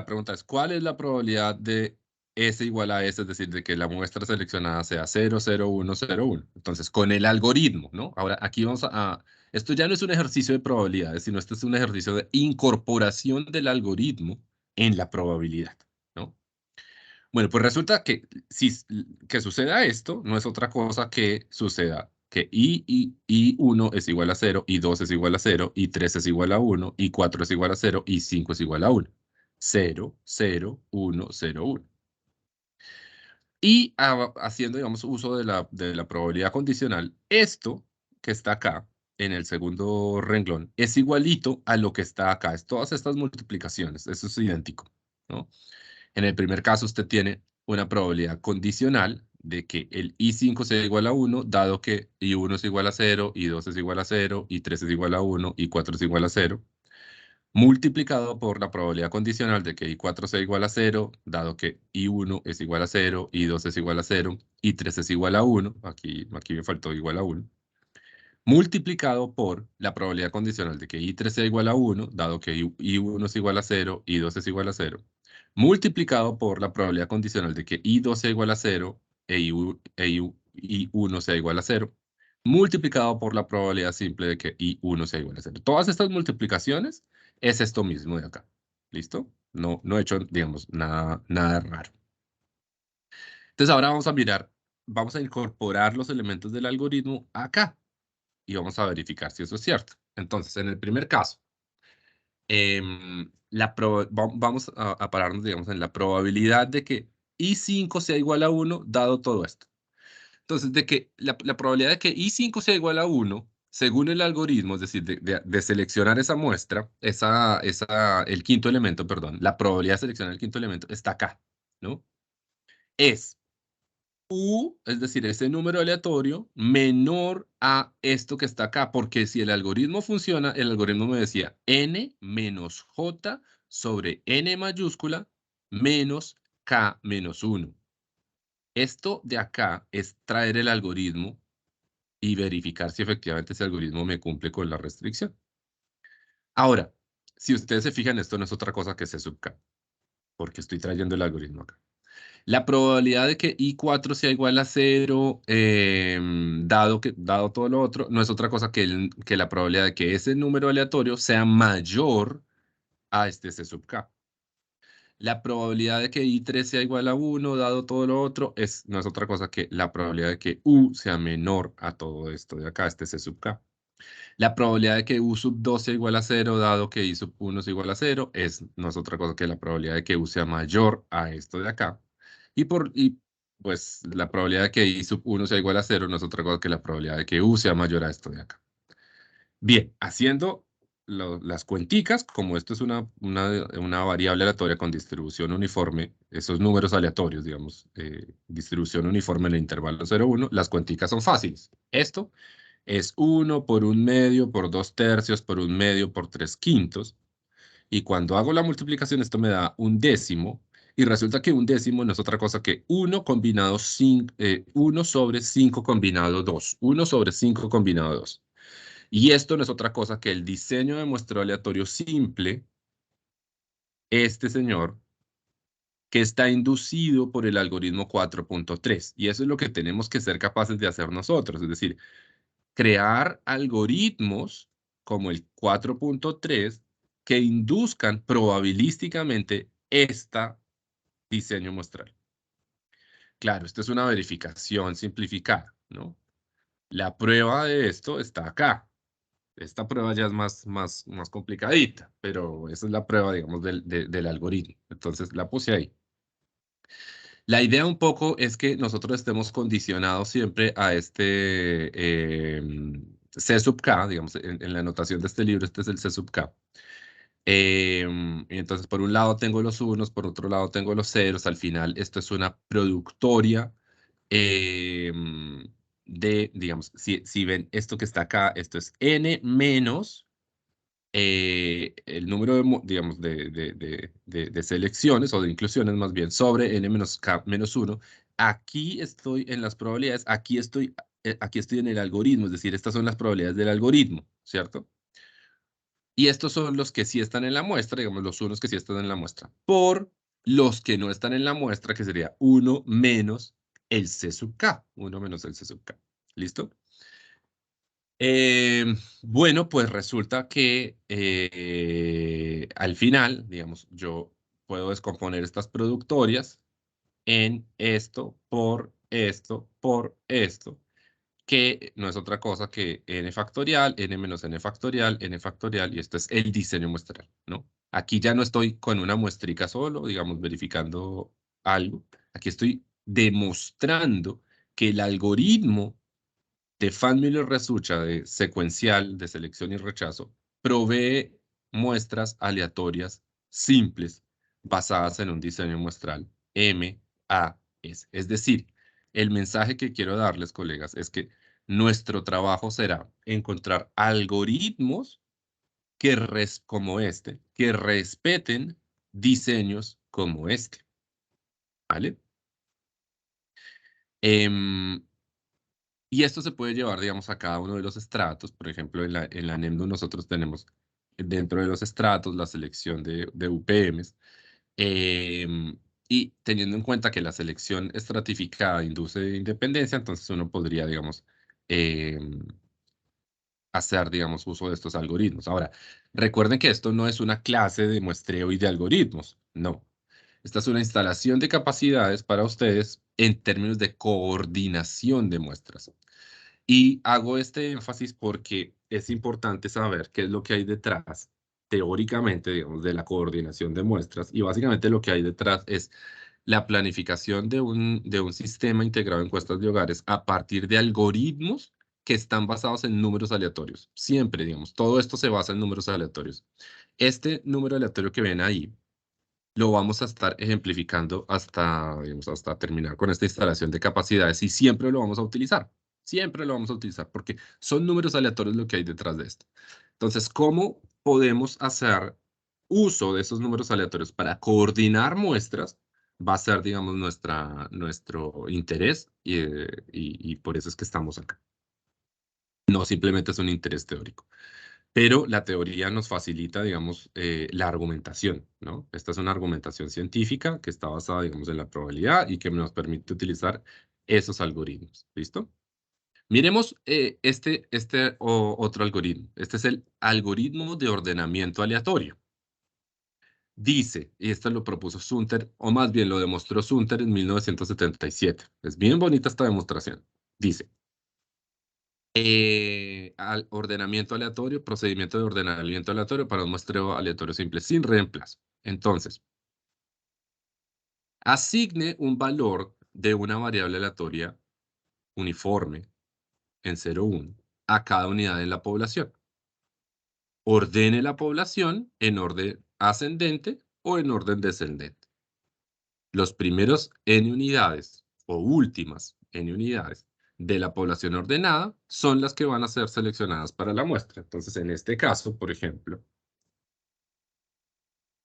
pregunta es, ¿cuál es la probabilidad de S igual a S, es decir, de que la muestra seleccionada sea 00101? Entonces, con el algoritmo, ¿no? Ahora, aquí esto ya no es un ejercicio de probabilidades, sino esto es un ejercicio de incorporación del algoritmo en la probabilidad, ¿no? Bueno, pues resulta que suceda esto no es otra cosa que suceda que I1 es igual a 0, I2 es igual a 0, I3 es igual a 1, I4 es igual a 0, I5 es igual a 1. 0, 0, 1, 0, 1. Y haciendo, digamos, uso de la probabilidad condicional, esto que está acá en el segundo renglón es igualito a lo que está acá. Es todas estas multiplicaciones. Eso es idéntico, ¿no? En el primer caso, usted tiene una probabilidad condicional de que el I5 sea igual a 1, dado que I1 es igual a 0, I2 es igual a 0, I3 es igual a 1, I4 es igual a 0, multiplicado por la probabilidad condicional de que I4 sea igual a 0, dado que I1 es igual a 0, I2 es igual a 0, I3 es igual a 1, aquí me faltó igual a 1, multiplicado por la probabilidad condicional de que I3 sea igual a 1, dado que I1 es igual a 0, I2 es igual a 0, multiplicado por la probabilidad condicional de que I2 sea igual a 0 I1 sea igual a 0, multiplicado por la probabilidad simple de que I1 sea igual a 0. Todas estas multiplicaciones es esto mismo de acá. ¿Listo? No he hecho, digamos, nada raro. Entonces ahora vamos a mirar, vamos a incorporar los elementos del algoritmo acá y vamos a verificar si eso es cierto. Entonces, en el primer caso, vamos a pararnos, digamos, en la probabilidad de que I5 sea igual a 1, dado todo esto. Entonces, de que la probabilidad de que I5 sea igual a 1, según el algoritmo, es decir, de seleccionar esa muestra, el quinto elemento, perdón, la probabilidad de seleccionar el quinto elemento está acá, ¿no? Es U, es decir, ese número aleatorio menor a esto que está acá, porque si el algoritmo funciona, el algoritmo me decía n menos j sobre n mayúscula menos k menos 1. Esto de acá es traer el algoritmo y verificar si efectivamente ese algoritmo me cumple con la restricción. Ahora, si ustedes se fijan, esto no es otra cosa que C sub k, porque estoy trayendo el algoritmo acá. La probabilidad de que I4 sea igual a 0, dado todo lo otro, no es otra cosa que la probabilidad de que ese número aleatorio sea mayor a este C sub k. La probabilidad de que I3 sea igual a 1, dado todo lo otro, no es otra cosa que la probabilidad de que U sea menor a todo esto de acá, este C sub k. La probabilidad de que U sub 2 sea igual a 0, dado que I sub 1 es igual a 0, no es otra cosa que la probabilidad de que U sea mayor a esto de acá. Pues la probabilidad de que I sub 1 sea igual a 0 no es otra cosa que la probabilidad de que U sea mayor a esto de acá. Bien, haciendo las cuenticas, como esto es una variable aleatoria con distribución uniforme, esos números aleatorios, digamos, distribución uniforme en el intervalo 0, 1, las cuenticas son fáciles. Esto es 1 por 1/2 por 2/3 por 1/2 por 3/5. Y cuando hago la multiplicación, esto me da 1/10. Y resulta que 1/10 no es otra cosa que 1 combinado 1 sobre 5 combinado 2. 1 sobre 5 combinado 2. Y esto no es otra cosa que el diseño de muestreo aleatorio simple, este señor, que está inducido por el algoritmo 4.3. Y eso es lo que tenemos que ser capaces de hacer nosotros. Es decir, crear algoritmos como el 4.3 que induzcan probabilísticamente este diseño muestral. Claro, esto es una verificación simplificada, ¿no? La prueba de esto está acá. Esta prueba ya es más complicadita, pero esa es la prueba, digamos, del algoritmo. Entonces la puse ahí. La idea un poco es que nosotros estemos condicionados siempre a este C sub k, digamos, en la anotación de este libro, este es el C sub k. Entonces, por un lado tengo los unos, por otro lado tengo los ceros. Al final, esto es una productoria digamos, si ven esto que está acá, esto es n menos el número digamos, de selecciones o de inclusiones más bien sobre n menos k menos 1. Aquí estoy en las probabilidades, aquí estoy en el algoritmo, es decir, estas son las probabilidades del algoritmo, ¿cierto? Y estos son los que sí están en la muestra, digamos, los unos que sí están en la muestra, por los que no están en la muestra, que sería 1 menos el C sub k, 1 menos el C sub k. ¿Listo? Bueno, pues resulta que al final, digamos, yo puedo descomponer estas productorias en esto, por esto, por esto, que no es otra cosa que n factorial, n menos n factorial, y esto es el diseño muestral, ¿no? Aquí ya no estoy con una muestrica solo, digamos, verificando algo. Aquí estoy demostrando que el algoritmo de Van Mueller-Resucha de secuencial de selección y rechazo provee muestras aleatorias simples basadas en un diseño muestral MAS. Es decir, el mensaje que quiero darles, colegas, es que nuestro trabajo será encontrar algoritmos como este, que respeten diseños como este. ¿Vale? Y esto se puede llevar, digamos, a cada uno de los estratos. Por ejemplo, en la NEMDO nosotros tenemos dentro de los estratos la selección de UPMs. Y teniendo en cuenta que la selección estratificada induce independencia, entonces uno podría, digamos, hacer, digamos, uso de estos algoritmos. Ahora, recuerden que esto no es una clase de muestreo y de algoritmos, no. Esta es una instalación de capacidades para ustedes en términos de coordinación de muestras. Y hago este énfasis porque es importante saber qué es lo que hay detrás, teóricamente, digamos, de la coordinación de muestras. Y básicamente lo que hay detrás es la planificación de un sistema integrado en encuestas de hogares a partir de algoritmos que están basados en números aleatorios. Siempre, digamos, todo esto se basa en números aleatorios. Este número aleatorio que ven ahí lo vamos a estar ejemplificando hasta, digamos, hasta terminar con esta instalación de capacidades y siempre lo vamos a utilizar. Siempre lo vamos a utilizar porque son números aleatorios lo que hay detrás de esto. Entonces, ¿cómo podemos hacer uso de esos números aleatorios para coordinar muestras? Va a ser, digamos, nuestro interés y por eso es que estamos acá. No simplemente es un interés teórico. Pero la teoría nos facilita, digamos, la argumentación, ¿no? Esta es una argumentación científica que está basada, digamos, en la probabilidad y que nos permite utilizar esos algoritmos. ¿Listo? Miremos otro algoritmo. Este es el algoritmo de ordenamiento aleatorio. Dice, y esto lo propuso Sunter, o más bien lo demostró Sunter en 1977. Es bien bonita esta demostración. Dice, al ordenamiento aleatorio, procedimiento de ordenamiento aleatorio para un muestreo aleatorio simple sin reemplazo. Entonces, asigne un valor de una variable aleatoria uniforme en 0, 1 a cada unidad en la población. Ordene la población en orden ascendente o en orden descendente. Los primeros n unidades o últimas n unidades de la población ordenada son las que van a ser seleccionadas para la muestra. Entonces, en este caso, por ejemplo,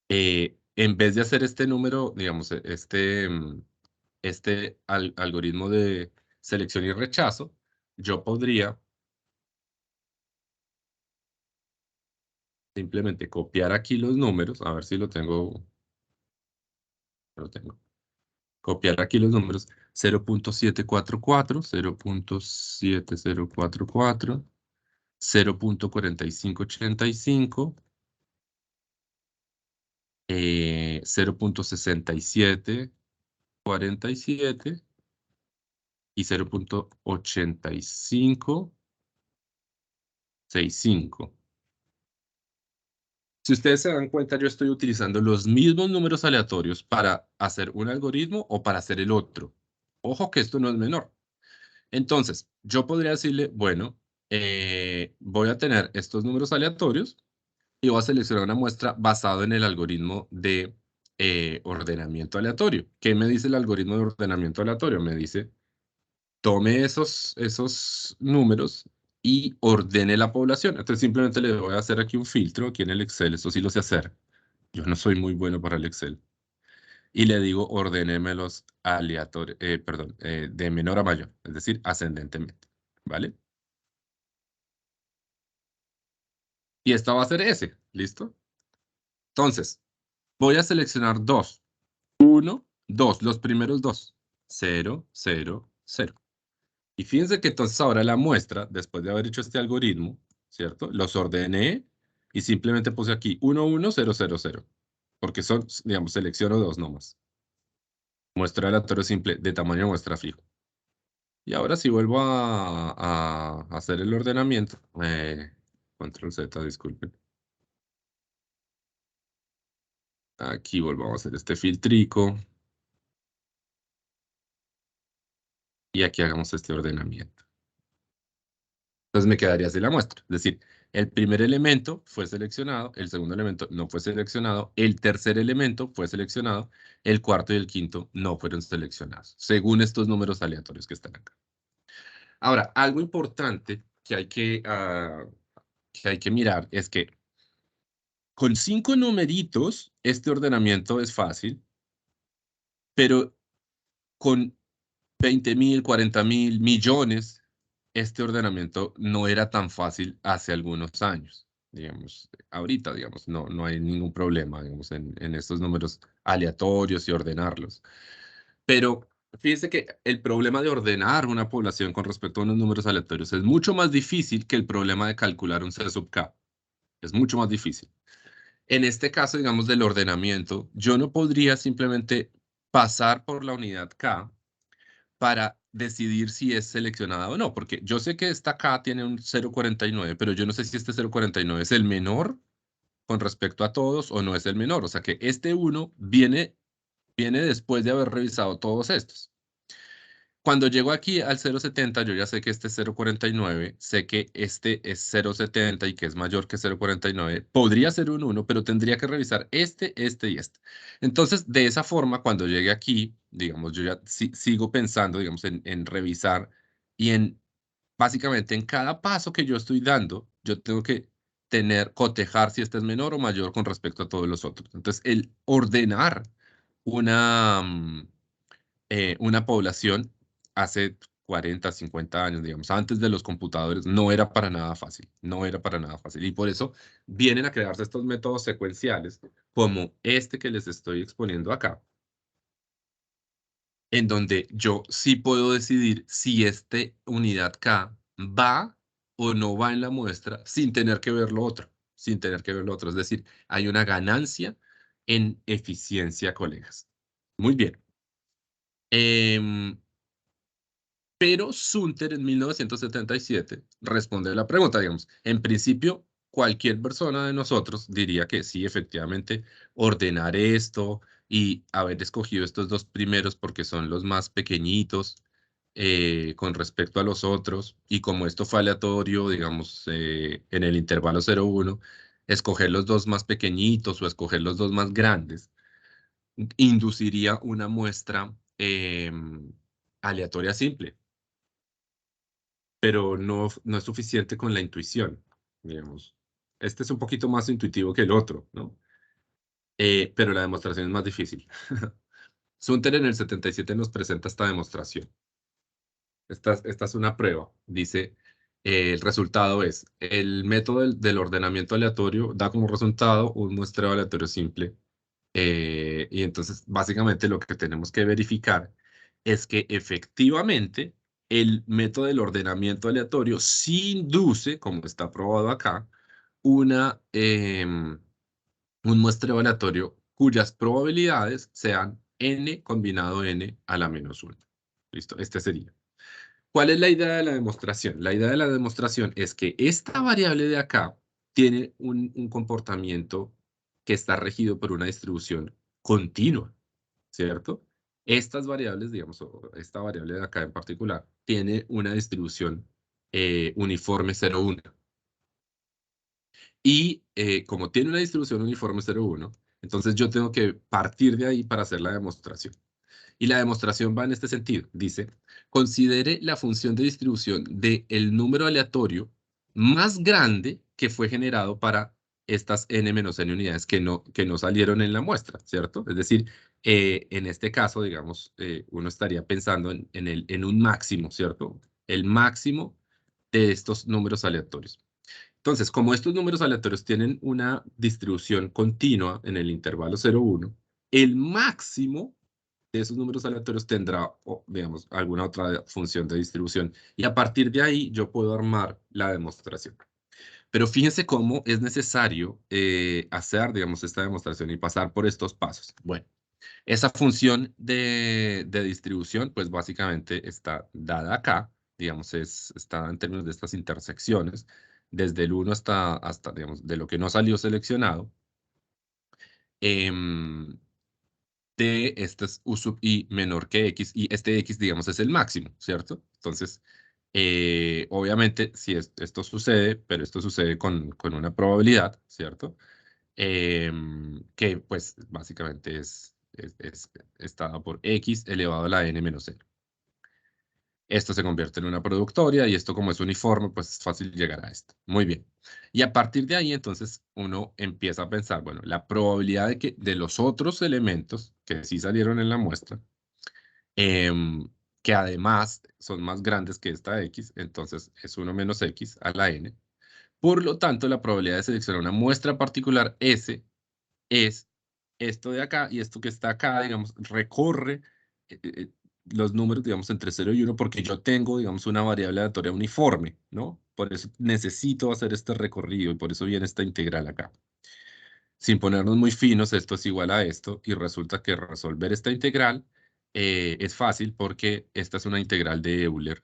en vez de hacer este número, digamos, este algoritmo de selección y rechazo, yo podría simplemente copiar aquí los números, a ver si lo tengo. Lo tengo. Copiar aquí los números 0.744, 0.7044, 0.4585, 0.6747 y 0.8565. Si ustedes se dan cuenta, yo estoy utilizando los mismos números aleatorios para hacer un algoritmo o para hacer el otro. Ojo que esto no es menor. Entonces, yo podría decirle, bueno, voy a tener estos números aleatorios y voy a seleccionar una muestra basado en el algoritmo de ordenamiento aleatorio. ¿Qué me dice el algoritmo de ordenamiento aleatorio? Me dice, tome esos números y ordene la población. Entonces simplemente le voy a hacer aquí un filtro aquí en el Excel. Esto sí lo sé hacer. Yo no soy muy bueno para el Excel. Y le digo, ordénemelos aleatorios, perdón, de menor a mayor, es decir, ascendentemente. ¿Vale? Y esta va a ser S. ¿Listo? Entonces, voy a seleccionar dos. 1, 2, los primeros dos. 0, 0, 0. Y fíjense que entonces ahora la muestra, después de haber hecho este algoritmo, ¿cierto? Los ordené y simplemente puse aquí 1, 1, 0, 0, 0. Porque son, digamos, selecciono dos nomás. Muestra aleatorio simple de tamaño muestra fijo. Y ahora si vuelvo a hacer el ordenamiento, control Z, disculpen. Aquí volvamos a hacer este filtrico. Y aquí hagamos este ordenamiento. Entonces me quedaría así la muestra. Es decir, el primer elemento fue seleccionado, el segundo elemento no fue seleccionado, el tercer elemento fue seleccionado, el cuarto y el quinto no fueron seleccionados, según estos números aleatorios que están acá. Ahora, algo importante que hay que mirar es que con 5 numeritos, este ordenamiento es fácil, pero con 20.000, 40.000 millones, este ordenamiento no era tan fácil hace algunos años. Digamos, ahorita, digamos, no hay ningún problema, digamos, en estos números aleatorios y ordenarlos. Pero fíjense que el problema de ordenar una población con respecto a unos números aleatorios es mucho más difícil que el problema de calcular un C sub K. Es mucho más difícil. En este caso, digamos, del ordenamiento, yo no podría simplemente pasar por la unidad K para decidir si es seleccionada o no, porque yo sé que esta K tiene un 0,49, pero yo no sé si este 0,49 es el menor con respecto a todos o no es el menor. O sea que este 1 viene después de haber revisado todos estos. Cuando llego aquí al 0,70, yo ya sé que este es 0,49, sé que este es 0,70 y que es mayor que 0,49. Podría ser un 1, pero tendría que revisar este y este. Entonces, de esa forma, cuando llegue aquí, digamos, yo ya sigo pensando, digamos, en revisar y básicamente, en cada paso que yo estoy dando, yo tengo que cotejar si este es menor o mayor con respecto a todos los otros. Entonces, el ordenar una... una población hace 40, 50 años, digamos, antes de los computadores, no era para nada fácil, no era para nada fácil. Y por eso vienen a crearse estos métodos secuenciales, como este que les estoy exponiendo acá, en donde yo sí puedo decidir si este unidad K va o no va en la muestra sin tener que ver lo otro, sin tener que ver lo otro. Es decir, hay una ganancia en eficiencia, colegas. Muy bien. Pero Sunter en 1977 responde la pregunta, digamos, en principio cualquier persona de nosotros diría que sí, efectivamente, ordenar esto y haber escogido estos dos primeros porque son los más pequeñitos con respecto a los otros y como esto fue aleatorio, digamos, en el intervalo 0,1, escoger los dos más pequeñitos o escoger los dos más grandes induciría una muestra aleatoria simple, pero no es suficiente con la intuición, digamos. Este es un poquito más intuitivo que el otro, ¿no? Pero la demostración es más difícil. Sunter en el 77 nos presenta esta demostración. Esta es una prueba. Dice, el resultado es, el método del ordenamiento aleatorio da como resultado un muestreo aleatorio simple. Y entonces, básicamente lo que tenemos que verificar es que efectivamente el método del ordenamiento aleatorio sí induce, como está probado acá, un muestreo aleatorio cuyas probabilidades sean n combinado n a la menos 1. Listo, este sería. ¿Cuál es la idea de la demostración? La idea de la demostración es que esta variable de acá tiene un comportamiento que está regido por una distribución continua, ¿cierto? Estas variables, digamos, o esta variable de acá en particular, tiene una distribución uniforme 0,1. Y como tiene una distribución uniforme 0,1, entonces yo tengo que partir de ahí para hacer la demostración. Y la demostración va en este sentido. Dice, considere la función de distribución del número aleatorio más grande que fue generado para estas n-n unidades que no salieron en la muestra, ¿cierto? Es decir, en este caso, digamos, uno estaría pensando en un máximo, ¿cierto? El máximo de estos números aleatorios. Entonces, como estos números aleatorios tienen una distribución continua en el intervalo 0,1, el máximo de esos números aleatorios tendrá, digamos, alguna otra función de distribución. Y a partir de ahí yo puedo armar la demostración. Pero fíjense cómo es necesario hacer, digamos, esta demostración y pasar por estos pasos. Bueno, esa función de distribución, pues básicamente está dada acá, digamos, está en términos de estas intersecciones, desde el 1 hasta digamos, de lo que no salió seleccionado. Este es U sub i menor que x, y este x, digamos, es el máximo, ¿cierto? Entonces, Obviamente, si esto sucede, pero esto sucede con una probabilidad, ¿cierto? Que pues básicamente es dada por x elevado a la n menos 0. Esto se convierte en una productoria y esto como es uniforme, pues es fácil llegar a esto. Muy bien. Y a partir de ahí, entonces, uno empieza a pensar, bueno, la probabilidad de que de los otros elementos que sí salieron en la muestra, que además son más grandes que esta x, entonces es 1 menos x a la n. Por lo tanto, la probabilidad de seleccionar una muestra particular S es esto de acá y esto que está acá, digamos, recorre los números, digamos, entre 0 y 1 porque yo tengo, digamos, una variable aleatoria uniforme, ¿no? Por eso necesito hacer este recorrido y por eso viene esta integral acá. Sin ponernos muy finos, esto es igual a esto y resulta que resolver esta integral es fácil porque esta es una integral de Euler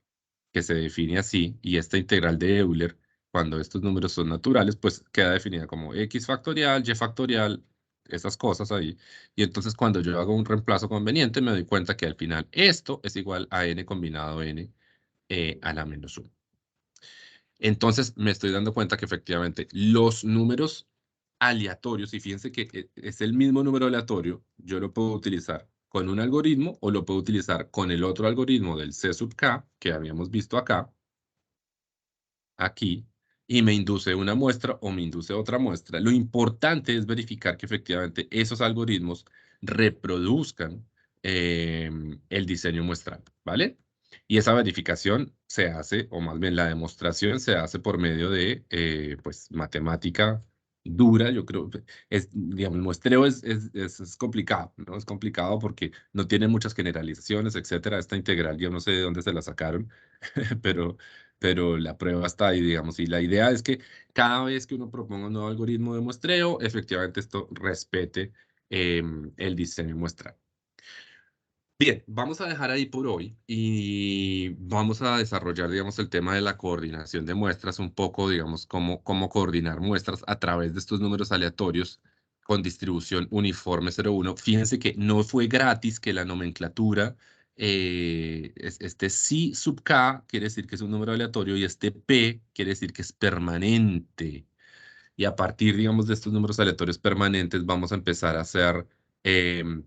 que se define así y esta integral de Euler, cuando estos números son naturales, pues queda definida como x factorial, y factorial, esas cosas ahí. Y entonces cuando yo hago un reemplazo conveniente me doy cuenta que al final esto es igual a n combinado n a la menos 1. Entonces me estoy dando cuenta que efectivamente los números aleatorios, y fíjense que es el mismo número aleatorio, yo lo puedo utilizar con un algoritmo o lo puedo utilizar con el otro algoritmo del C sub k que habíamos visto acá, aquí, y me induce una muestra o me induce otra muestra. Lo importante es verificar que efectivamente esos algoritmos reproduzcan el diseño muestral, ¿vale? Y esa verificación se hace, o más bien la demostración se hace por medio de, pues, matemática dura, yo creo. Digamos, el muestreo es complicado, ¿no? Es complicado porque no tiene muchas generalizaciones, etcétera. Esta integral, yo no sé de dónde se la sacaron, pero la prueba está ahí, digamos. Y la idea es que cada vez que uno proponga un nuevo algoritmo de muestreo, efectivamente esto respete el diseño muestral. Bien, vamos a dejar ahí por hoy y vamos a desarrollar, digamos, el tema de la coordinación de muestras, un poco, digamos, cómo coordinar muestras a través de estos números aleatorios con distribución uniforme 0,1. Fíjense que no fue gratis que la nomenclatura, este psi sub k quiere decir que es un número aleatorio y este p quiere decir que es permanente. Y a partir, digamos, de estos números aleatorios permanentes vamos a empezar a hacer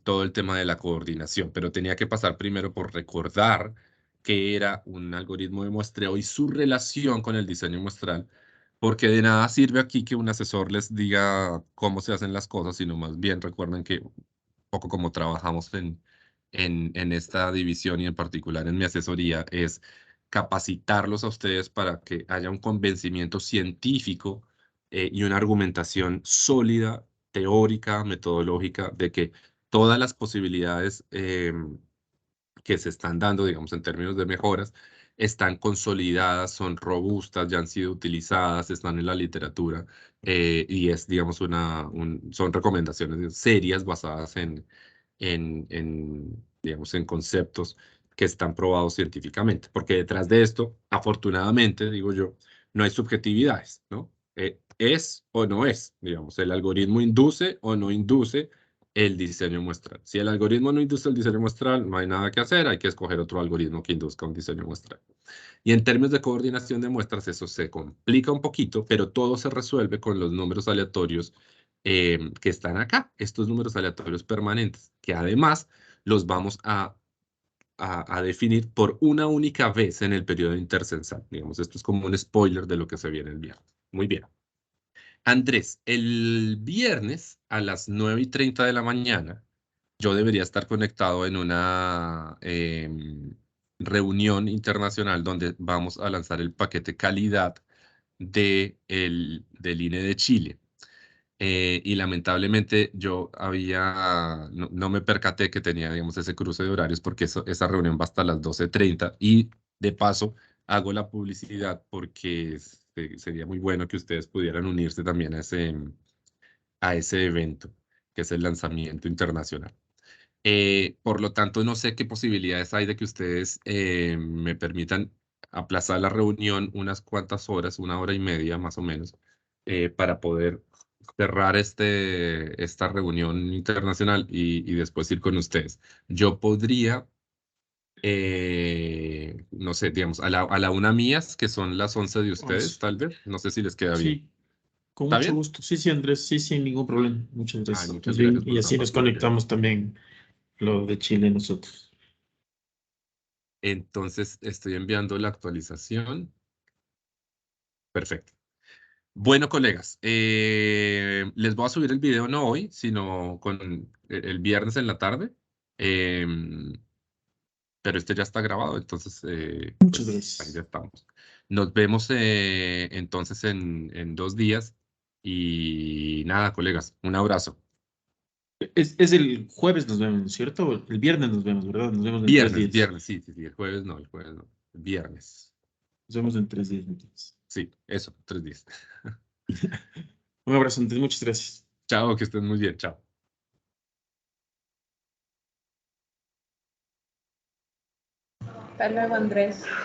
todo el tema de la coordinación, pero tenía que pasar primero por recordar qué era un algoritmo de muestreo y su relación con el diseño muestral, porque de nada sirve aquí que un asesor les diga cómo se hacen las cosas, sino más bien recuerden que un poco como trabajamos en esta división y en particular en mi asesoría, es capacitarlos a ustedes para que haya un convencimiento científico y una argumentación sólida, teórica, metodológica, de que todas las posibilidades que se están dando, digamos, en términos de mejoras, están consolidadas, son robustas, ya han sido utilizadas, están en la literatura y es, digamos, son recomendaciones serias basadas digamos, en conceptos que están probados científicamente, porque detrás de esto, afortunadamente, digo yo, no hay subjetividades, ¿no? Es o no es, digamos, el algoritmo induce o no induce el diseño muestral. Si el algoritmo no induce el diseño muestral, no hay nada que hacer, hay que escoger otro algoritmo que induzca un diseño muestral. Y en términos de coordinación de muestras, eso se complica un poquito, pero todo se resuelve con los números aleatorios que están acá, estos números aleatorios permanentes, que además los vamos a definir por una única vez en el periodo intercensal. Digamos, esto es como un spoiler de lo que se viene el viernes. Muy bien. Andrés, el viernes a las 9:30 de la mañana, yo debería estar conectado en una reunión internacional donde vamos a lanzar el paquete calidad del INE de Chile. Y lamentablemente yo no me percaté que tenía, digamos, ese cruce de horarios porque esa reunión va hasta las 12:30 y de paso hago la publicidad porque sería muy bueno que ustedes pudieran unirse también a ese evento, que es el lanzamiento internacional. Por lo tanto, no sé qué posibilidades hay de que ustedes me permitan aplazar la reunión unas cuantas horas, 1 hora y media más o menos, para poder cerrar esta reunión internacional y después ir con ustedes. Yo podría No sé, digamos, a la 1 mías, que son las 11 de ustedes, 11. tal vez. No sé si les queda bien. Sí, con ¿Está mucho bien? gusto. Sí, sí, Andrés, sí, sin ningún problema. Muchas Ay, gracias. muchas Más bien, gracias y por así la nos paciencia. conectamos también lo de Chile nosotros. Entonces, estoy enviando la actualización. Perfecto. Bueno, colegas, les voy a subir el video no hoy, sino con el viernes en la tarde. Em, pero este ya está grabado, entonces, Muchas pues ahí ya gracias. estamos. Nos vemos entonces en 2 días. Y nada, colegas, un abrazo. Es el jueves nos vemos, ¿cierto? El viernes nos vemos, ¿verdad? Nos vemos en 3 días. Viernes, sí, sí, sí, el jueves no, viernes. Nos vemos en 3 días, entonces. Sí, eso, 3 días. Un abrazo, Andrés. Muchas gracias. Chao, que estén muy bien, chao. Hasta luego, Andrés.